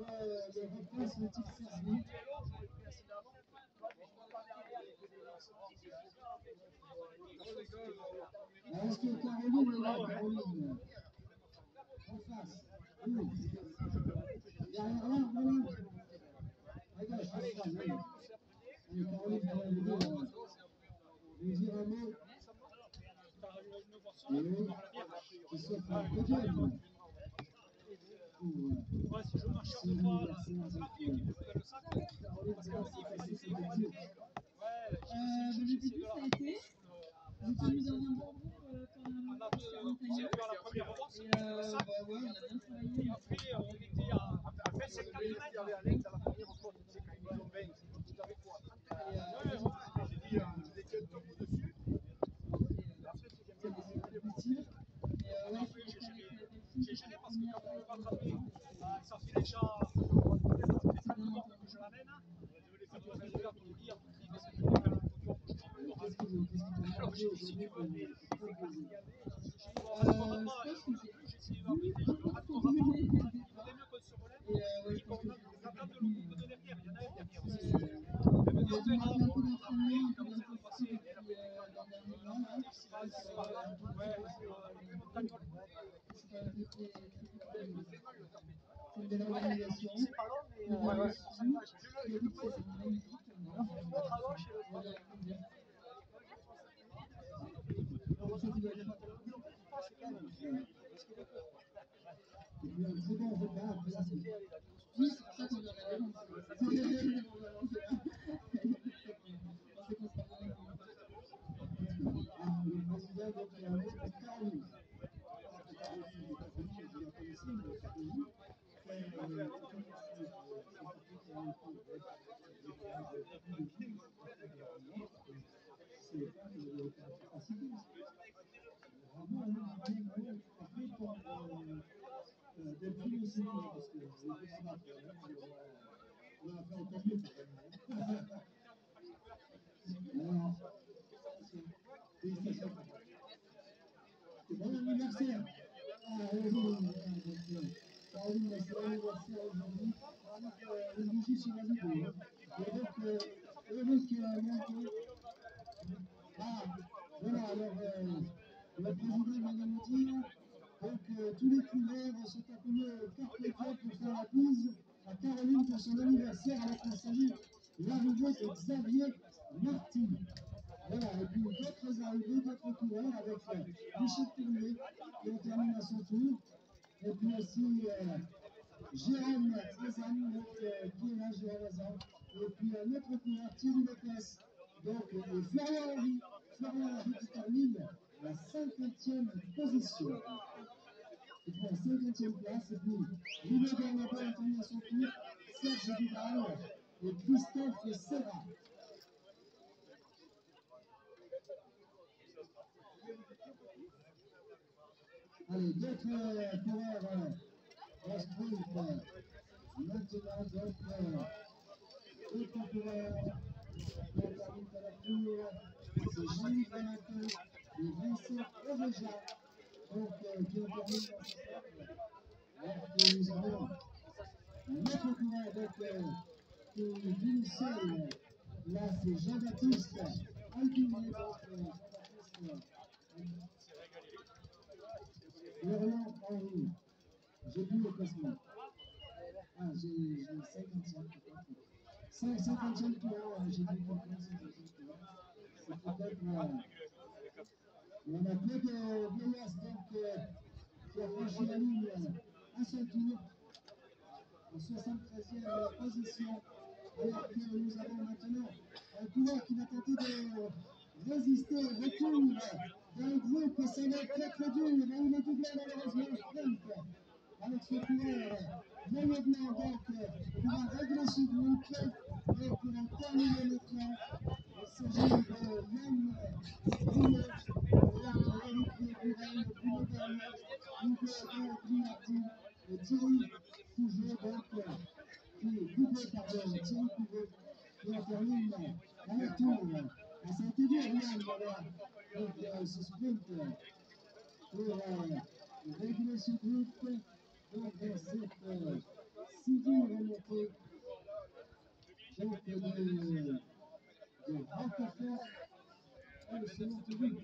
les repas sont-ils servis. Est-ce que Caroline est là, Caroline? En face. Oui. Derrière là, voilà. Regarde, je fais ça, oui. Et Caroline va nous dire un mot. Et oui, qui s'offre un podium. Ouais, si je marche pas, Caroline, c'est pas si facile, c'est pas dur. Le début, ça a été. Vous êtes venu dans un bon groupe quand on a fait la montagne. la première fois, Et ouais, on a bien travaillé. et après, on était à 25 km. J'ai géré parce que quand on le rattrapait, ça fait déjà 30 ans que je l'amène. Ça doit faire pour le dire, parce que je vais faire le podium. Alors j'ai dit, si tu veux, mais j'ai essayé d'arbitre, je me rate au rapport. Il vaudrait mieux qu'on se relève et qu'on attende le groupe de derrière. Il y en a un derrière aussi. Elle me dit, on verra, comment ça va passer. C'est de l'organisation. C'est pas long, mais Et puis un très bon repas après la série. Oui, c'est pour ça qu'on aurait bien. Ah, le président, donc, il y a un autre Caroline. Delphine aussi, parce que on va faire encore mieux. Félicitations. C'est bon anniversaire. Ah oui, Caroline, c'est l'anniversaire aujourd'hui. Une bougie sur la vidéo. Et donc, Eric Montier, alors le président vient de nous dire donc, tous les coureurs sont appelés carte étoile pour faire la bise à Caroline pour son anniversaire, alors qu'on salue l'arrivée de Xavier Martin. Voilà, et puis d'autres arrivées, d'autres coureurs avec Michel Tournier qui ont terminé à son tour. Et puis aussi Jérôme Azam, qui est là, Jérôme Azam. Et puis un autre coureur, Thierry Lopez. Donc, et Florian Henry qui termine la 50e position. Il prend la 50e place. Et puis, Bruno Bernabé a terminé à son tour, Serge Vidal et Christophe Serra. Allez, d'autres coureurs en sprint. Maintenant, donc, d'autres coureurs qui ont terminé à la tour, c'est Jean-Yves Valentin et Vincent Oveja, donc, qui ont terminé dans ce cercle. Alors que nous avons un autre coureur donc, qui vit seul. Là, c'est Jean-Baptiste Alpinier, donc Jean-Baptiste Florian Henry. J'ai vu le classement. Ah, j'ai 50e coureur, j'ai vu le classement. C'est peut-être. On a peu de Vieillas donc, qui a franchi la ligne à son tour, en 73e position. Alors que nous avons maintenant un coureur qui va tenter de résister au retour d'un groupe, ça va être très très dur. Il est doublé malheureusement au sprint avec ce coureur maillot blanc, donc il va régler ce groupe et pour en terminer maintenant. Il s'agit de Yann Bruno, l'autre Eric Buren, Bruno Bernier, Hugo Guillati et Thierry Couveau, donc Thierry Couveau, qui en termine à la tour. Ça a été dur, Yann, voilà, donc ce sprint pour régler ce groupe. Donc cette si dure remontée donc de Roquefort et le second public.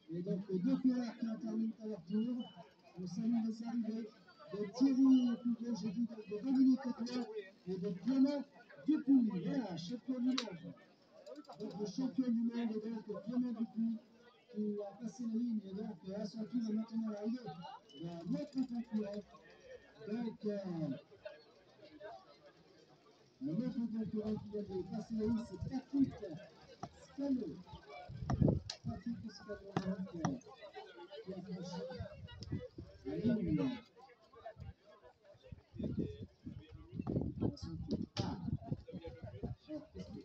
Et donc deux coureurs qui ont terminé à leur tour. On salue les arrivées de Thierry Couveau, j'ai dit de Dominique Auclair et de Clément Dupuis. Voilà, champion du monde. Donc le champion du monde est donc Clément Dupuis qui a passé la ligne et donc à son tour est maintenant l'arrivée d'un autre concurrent. Donc un autre concurrent qui vient de passer la ligne, c'est Patrick Scano. Patrick Scano donc qui a franchi la ligne à son tour. Alors qu'est-ce que...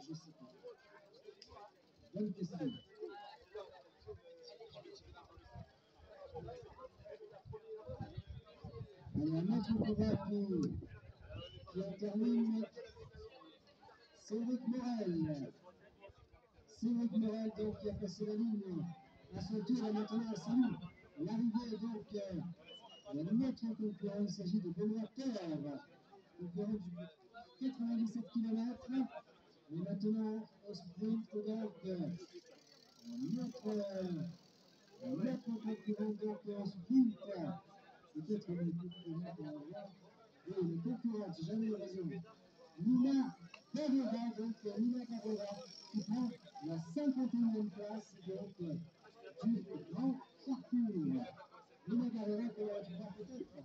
je sais pas. Bonne question. Il y a un autre coureur qui en termine, c'est Eric Morel. C'est Eric Morel donc, qui a passé la ligne à son tour et maintenant on salue l'arrivée donc de notre concurrent. Il s'agit de Benoît Terre, concurrent du 97 km. Et maintenant au sprint donc notre concurrent donc en sprint. Peut-être le concurrent, si jamais il a raison. Nina Barrera, donc Nina Barrera, qui prend la 51e place donc, du grand parcours. Nina Barrera, qu'on va voir peut-être.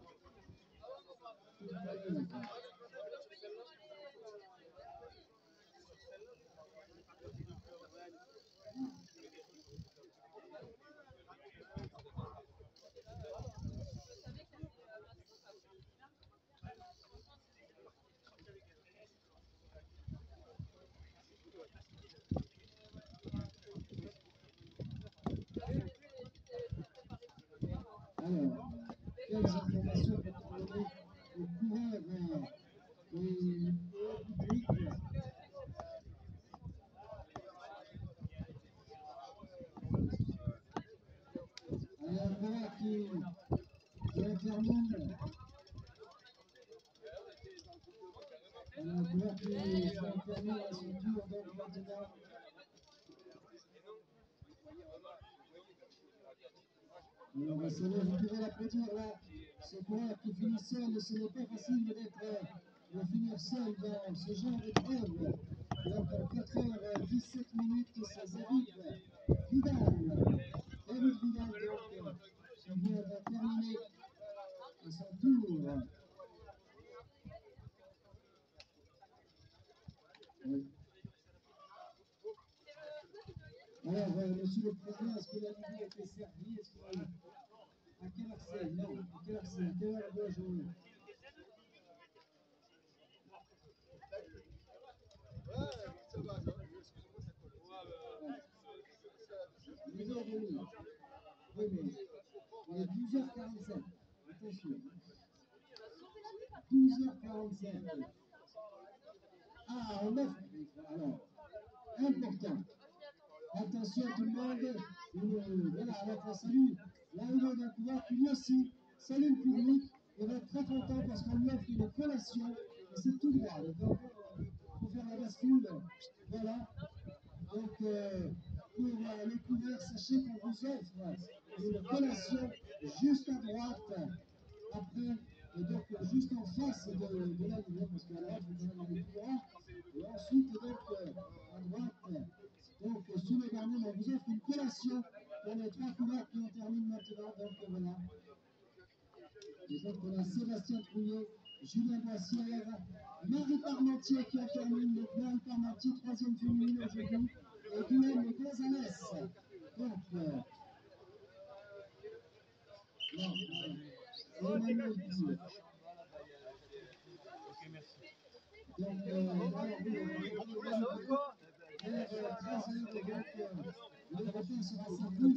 Alors, quelles informations pour donner aux coureurs et au public? Alors, voilà qui en termine Alors, couleur qui va terminer à son tour, donc maintenant. Alors, vous pouvez l'applaudir là. Ce coureur qui finit seul, ce n'est pas facile de finir seul dans ce genre d'épreuve. Donc, en 4h17 minutes, c'est David Vidal. David Vidal, donc, qui vient de terminer à son tour. Oui. Alors, monsieur le président, est-ce que la vidéo a été servie? Est-ce que... À quelle heure c'est? Non, à quelle heure c'est? À quelle heure dois-je jouer? Midi et demi. Oui, mais il est 12h47. Attention. 12h47. Ah, on offre. Alors, important. Attention tout le monde. Voilà, alors on salue l'arrivée d'un coureur qui lui aussi salue le public et va être très content parce qu'on lui offre une collation. Et c'est tout droit. Donc, pour faire la bascule, voilà. Donc, pour les coureurs, sachez qu'on vous offre une collation juste à droite, après, et donc juste en face de la lumière, parce qu'à droite, vous avez les coureurs, et ensuite, donc, à droite, donc, sous les garnis, on vous offre une collation pour les 3 coureurs qui en terminent maintenant, donc voilà. Et donc, on a Sébastien Trouillet, Julien Boissière, Marie Parmentier qui en termine, donc Marie Parmentier, 3e féminine aujourd'hui, et Guillaume Gonzalez. Donc, Emmanuel Guillaume. Donc, l'Européen sera servi.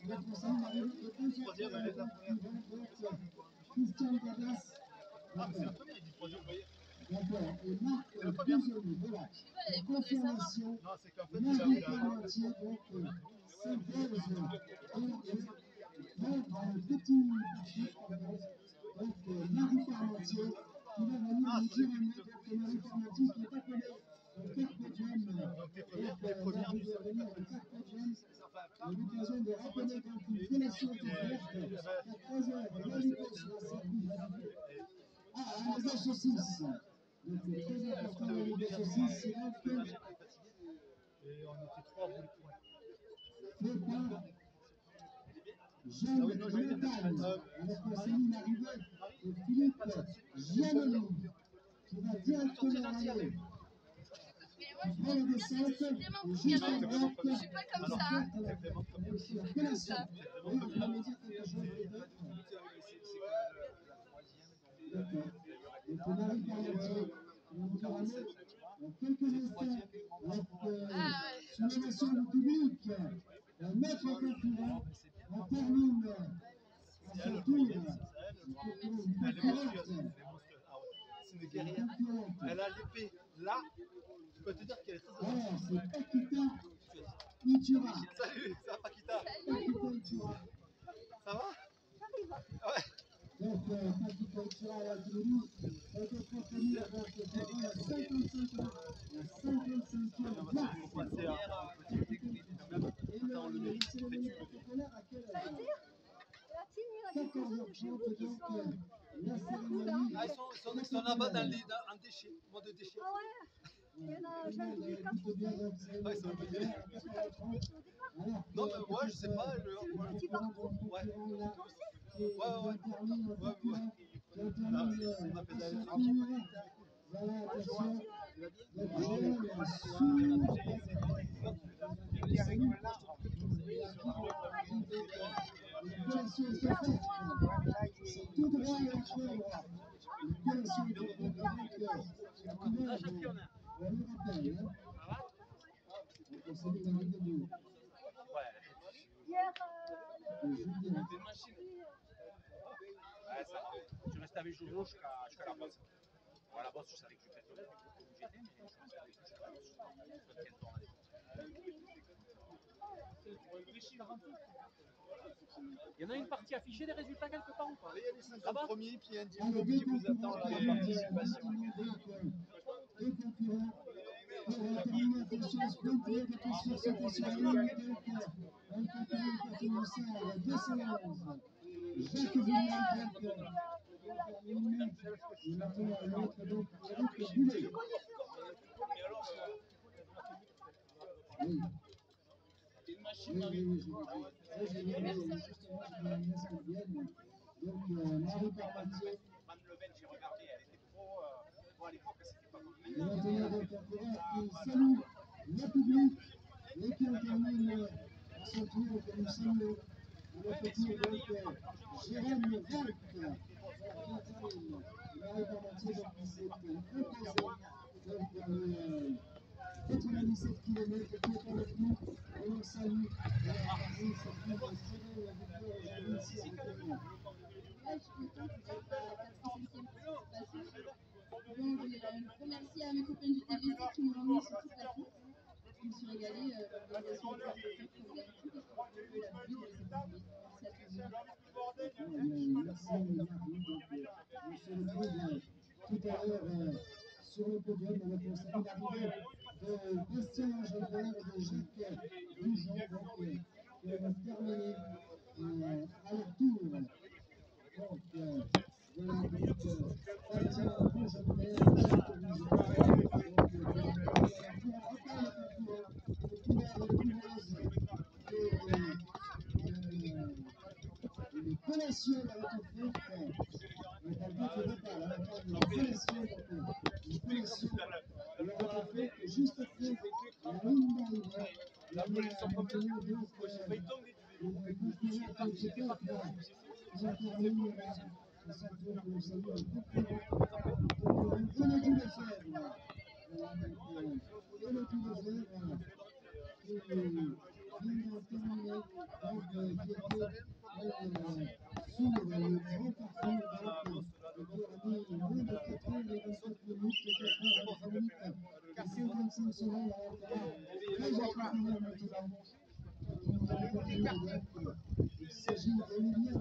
Notre salon arrive de 2h. Christian Gadas. D'accord. Et Marc Bouzoni. Voilà. Confirmation. Marie Parmentier, donc, s'impose. Dans le petit parcours, donc, Marie Parmentier qui va venir nous dire un mot. Donc, Marie Parmentier qui est appelée au Carpe Diem. Donc, va venir au Carpe Diem. À l'occasion de rappeler donc une collation qui est ouverte à 13h. L'Alico sera servi. Ah, les saucisses. Donc, c'est très important, les saucisses. C'est donc fait par Jeanne Montagne, avec conseiller l'arrivée de Philippe Giannoli, qui va directement aller. Il prend le descente, et juste à droite, Je suis pas comme ça. la collation. Oui, vous voulez dire quelque chose peut-être? D'accord. Donc, Marie Parmentier, on va vous dire un mot dans quelques instants, avec sommation du public, notre concurrent, on termine à son tour. C'est une guerrière. Elle a l'épée là. Je peux te dire qu'elle est très heureuse. Alors, c'est Paquita Itura. Salut, ça va Paquita? Paquita Itura. Ça va? Ouais. Donc, Paquita Itura est avec nous. Elle est contenue donc devant la 55e place. Et le cérémonie protocolaire à quelle heure? 14h30, donc la cérémonie. Ah, ils sont là-bas en déchets, mode de déchets. Ah ouais. Il y en a, j'ai vu Écoute bien donc cérémonie protocolaire à 14h30. Alors que, Non, mais moi je sais pas. le petit parcours Ouais. Ouais. Termine Ouais. à son tour. Voilà, attention. Donc, c'est tout droit et entre droit. Une collation est faite. Donc, on le rappelle. Donc, on s'est mis dans les deux. hier, Julien. Ouais, ça. Je restais avec Jojo jusqu'à la bosse. À la bosse, je savais que je faisais où j'étais, mais je restais avec lui jusqu'à la bosse. Quel temps on Il y en a une partie affichée des résultats quelque part ou pas? Il y a les 50 premiers, puis il y a un Ah, le diplôme qui vous attend concurrents là, la participation. deux concurrents pour terminer. Attention, sprinter, attention, sauter sur la ligne. Donc, on continue pour commencer à 211. Jacques Villeneuve, donc, termine. Et maintenant, l'autre, donc, Eric Boulet. Oui. Oui, j'ai justement, je vais amener ce qu'elle vienne. Donc, Marie Parmentier. Van Leven, j'ai regardé, elle était pro. Bon, à l'époque, c'était pas comme Et maintenant, donc, un coureur qui salue le public et qui en termine à son tour, que nous saluons. À notre tour, donc, Jérôme Valk, qui termine. Marie Parmentier, donc, qui s'est imposé. Donc, 97 km qui est avec nous. Et on salue la partie, cette très belle victoire aujourd'hui ici à Montpellier. Là, je suis contente, c'est la 400e participation. Bon, je voulais remercier à mes copains du TVC qui m'ont emmené sur toute la course. Je me suis régalée, l'organisation était parfaite comme d'habitude et je crois que la vie de cette journée. Merci à tout le monde. Merci à Marie. On se retrouve tout à l'heure sur le podium avec le salut d'arrivée de Bastien Jalbert et de Jacques Goujon, donc, qui vont terminer à leur tour. Donc, voilà, donc, Bastien Jalbert et Jacques Goujon. Donc, on rappelle le concours de couleurs et couleuses et les collations de la retour faite. On ne parle pas de repas, là, on parle de la collation. Une collation, on a fait juste après la ligne d'arrivée. On a maintenant donc le concurrent qui était là, qui a terminé là. C'est ça que nous saluons le concurrent. Donc, Elodie Lefebvre. Voilà, donc, Elodie Lefebvre qui vient de terminer, donc, qui était sur le grand parcours, donc, qui a mis moins de 4 heures et 27 minutes, 4 heures et 25 minutes et 55 secondes à l'intérieur. Très impressionnant maintenant. Il s'agit d'Emilien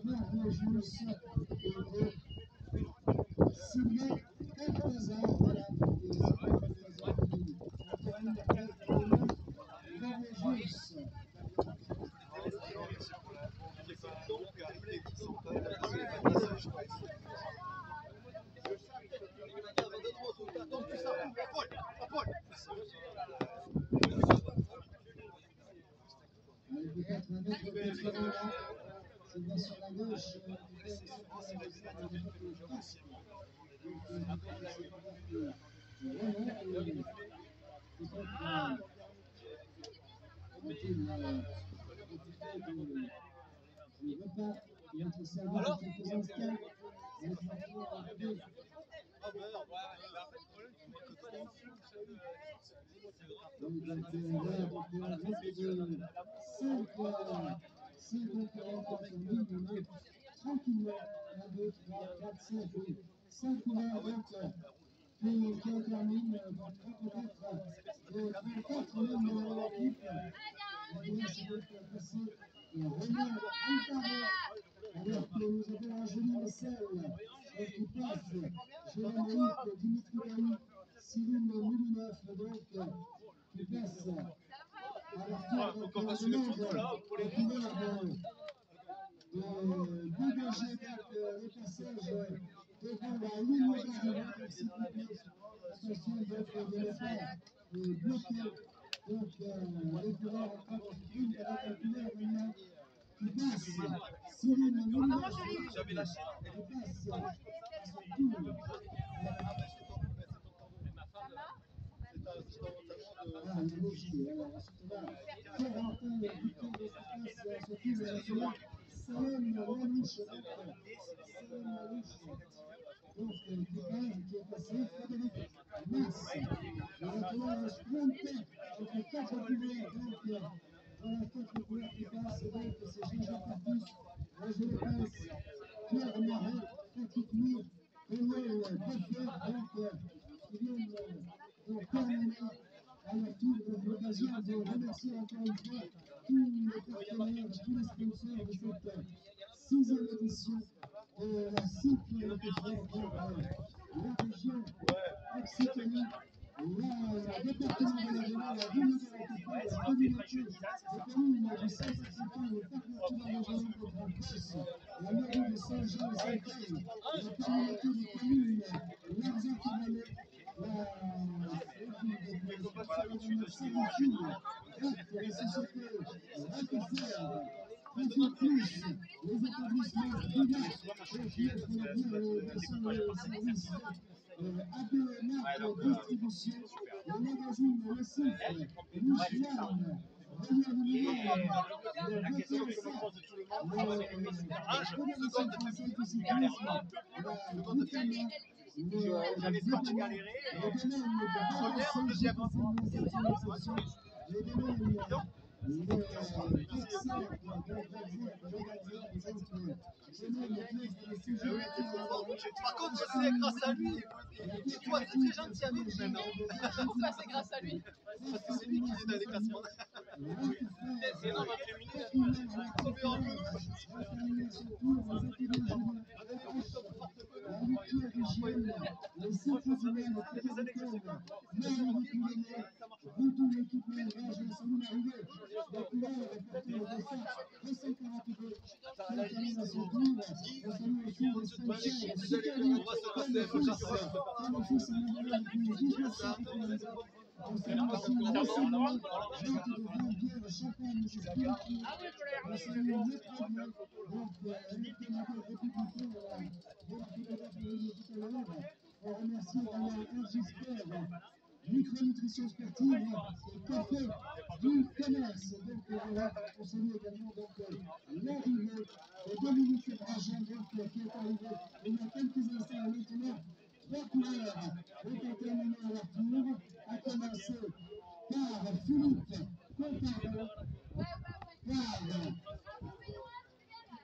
Marvejus et de Sylvain Calpazar. Voilà, donc Sylvain Calpazar qui termine la place d'Emilien Marvejus. Peut-être un autre concurrent là, Sylvain sur la gauche, alors, quelques instants, avec maintenant deux. Donc, voilà, donc un groupe de 5 concurrents qui terminent, donc tranquillement, 1, 2, 3, 4, 5, oui, 5 coureurs donc qui en terminent, donc peut-être 34 même dans l'équipe. Et là, c'est donc passé René Alvaro, alors que nous avons Angeline Essel qui passe, Jérôme Loïc, Dimitri Bailly, Céline Moulinov, donc qui passe à leur tour, donc on demande aux coureurs de dégager le passage devant la ligne d'arrivée, donc s'il vous plaît, attention donc de ne pas bloquer donc les coureurs en train de sprint avec un coureur maintenant qui passe, Céline Moulinov qui passe à son tour. Ah, il est logé. Alors, ensuite, on a Corentin Buteau qui passe à son tour de national. Salem Lalouche, Salem Lalouche, donc qui est passé. Frédéric Mas. Et maintenant, un sprinter entre 4 coureurs. Donc, voilà, 4 coureurs qui passent. Donc, c'est Jean-Jacques Artus, Roger Lopez, Pierre Marais, Patrick Mire, Emmanuel Beffer, donc, qui viennent donc terminer à leur tour. Donc, l'occasion de remercier encore une fois tous les partenaires, tous les sponsors de cette 6e édition de la cycle de Fort, donc la région Occitanie, le département de la Vienne, la ville de la Coupe, la communauté de communes du Saint-Exupéry, le parc naturel régional de Grand-Presse, la mairie de Saint-Jean-Saint-Paul, la communauté de communes, l'Argent-Valais, la société Rockefeller, Profit Plus, les établissements privés qui offrent bien services ABE Distribution, le magazine Le Chiffre, Michelin, La question que je me pose tout le monde, c'est la fédération française du cyclisme, j'avais sorti galérer, première ou deuxième. Par contre, je sais, grâce à lui, et toi, c'est très gentil à nous maintenant. Pourquoi c'est grâce à lui? Parce que c'est lui qui est dans les classements. C'est énorme, On remercie micronutrition sportive et café du commerce. Donc voilà, on salue également l'arrivée de Dominique Bragen, qui est arrivé il y a quelques instants maintenant. 3 coureurs ont terminé à leur tour, à commencer par Philippe Contaro, par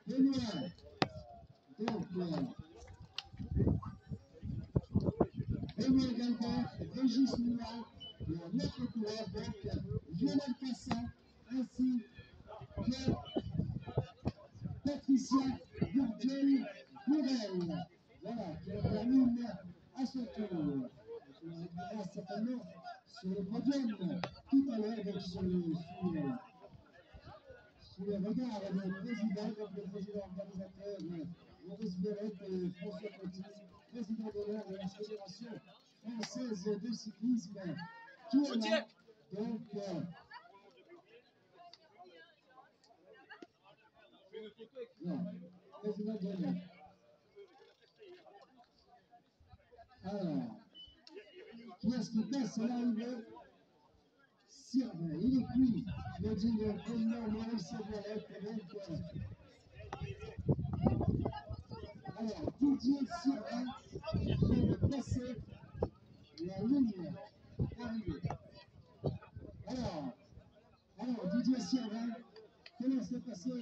Benoît, Benoît Galbert, Régis Moulin, notre coureur, Lionel Cassin, ainsi que Patricia Bourgel-Bourrel. Voilà, qui termine à son tour. On reviendra certainement sur le podium tout à l'heure, donc sous le regard du président, donc le président organisateur, Maurice Bérette et François Petit, président d'honneur de la Fédération française de cyclisme, qui est là. Donc, non, président d'honneur. Alors, qui est-ce qui passe à l'arrivée? Sylvain, il est puis, me dit le président Maurice Bérette, donc, alors, Didier Sylvain vient de passer la ligne d'arrivée. Alors, Didier Sylvain, comment s'est passé?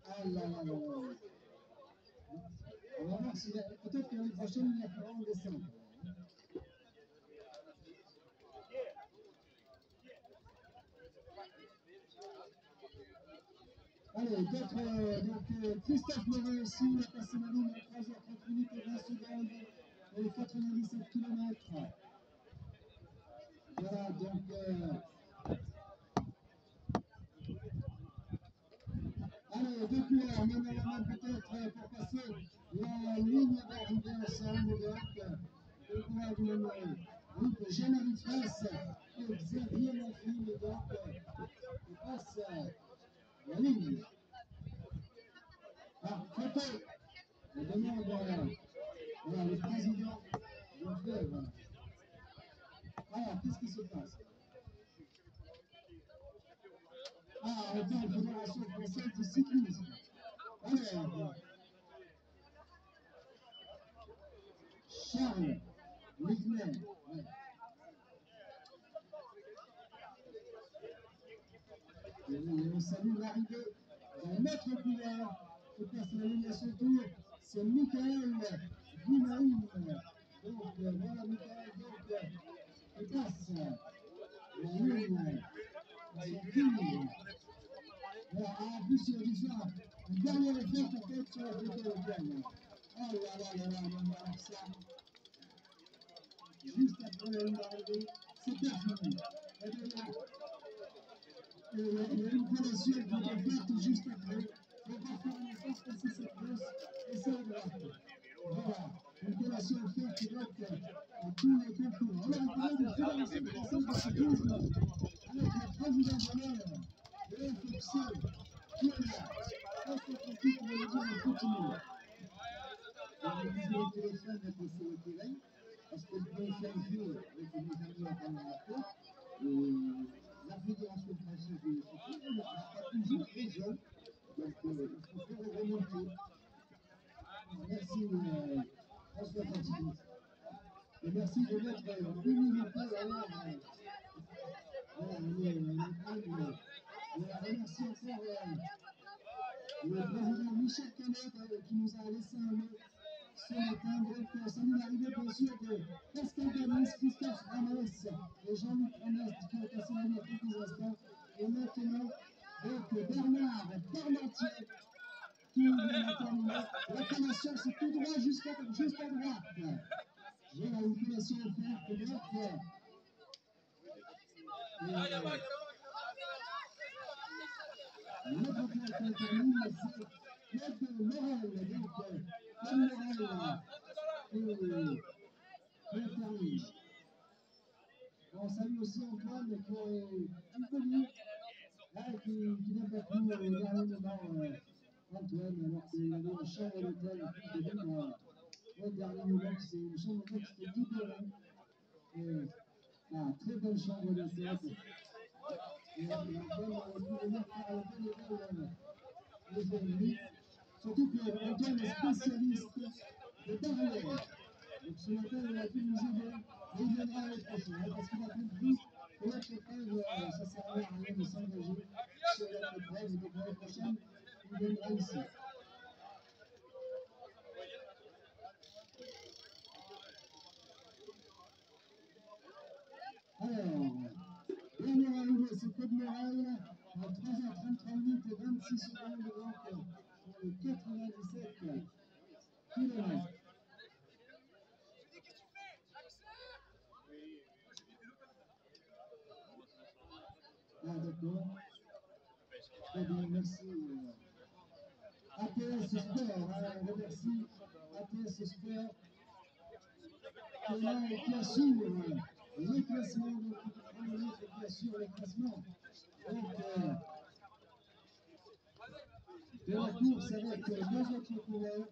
Ah là là là. On va voir si peut-être que l'année prochaine, il y a plus en décembre. Allez, donc Christophe Morin aussi a passé la ligne à 3h30 minutes et 20 secondes pour les 97 km. Voilà, donc allez, deux coureurs, maintenant la main peut-être pour passer la ligne d'arrivée ensemble, donc deux coureurs du même groupe, Jean-Marie Fraisse et Xavier Monfils, donc qui passent la ligne. Ah, photo. Je demande voilà, le président du club. Alors, qu'est-ce qui se passe? Ah, on est en Fédération française de cyclisme. Alors, Charles Wigner. Ouais. Et on salue l'arrivée d'un autre coureur qui passe la ligne à son tour, c'est Michael Guinaoum. Donc voilà Michael qui passe la ligne à son tour. Voilà, en plus il y a du soir, Une dernière effet peut-être sur la photo européenne. Oh là là là là, on va voir ça. Juste après la ligne d'arrivée, c'est terminé. Et d'ailleurs, il y a une collation qui est faite juste après. On va faire une face passer cette place et c'est à droite. Voilà, une collation offerte donc à tous les concurrents. On a parlé de Fédération française de cyclisme avec le président d'honneur de l'FFC qui est là. Et cette équipe, on va le dire, on continue. On va utiliser le téléphone pour se retirer parce que je vais faire jouer avec mes amis à Canada. La Fédération française de cyclisme ne touche pas toujours les jeunes. Donc, il faut faire remonter. Merci, François Fatigué. Et merci de votre humilité. Alors, on remercie encore le président Michel Canet qui nous a laissé un mot ce matin. Donc, ça nous arrivait bien sûr de Pascal Gamis, Christophe Ramos et Jean-Luc Ramos qui ont passé la nuit quelques instants. Et maintenant, donc, Bernard Parmentier qui vient de terminer. La collation, c'est tout droit juste à droite. J'ai la collation offerte, donc. Notre athlète termine, c'est Claude Morel, donc Claude Morel qui termine. On salue aussi Antoine qui est inconnu, qui n'a pas pu au dernier moment, Antoine, alors qu'il avait une chambre d'hôtel plus de libre au dernier moment, c'est une chambre d'hôtel qui était libérée. Très belle chambre d'hôtel. Et Antoine pu venir faire un bénévole les ennemis. Surtout qu'Antoine est spécialiste de barrières. Donc ce matin, il a pu nous aider, mais il viendra l'année prochaine, parce qu'il a compris que notre épreuve, ça ne sert à rien de s'engager sur notre épreuve, et donc l'année prochaine, il viendra ici. Alors, dernière arrivée, c'est Claude Morel, à 3h33 minutes et 26 secondes, donc pour le 97 km. Ah d'accord. Très bien, merci. ATS Sport, on remercie ATS Sport qui est là et qui assure les classements, donc qui assure les classements. Donc, de la course avec deux autres coureurs.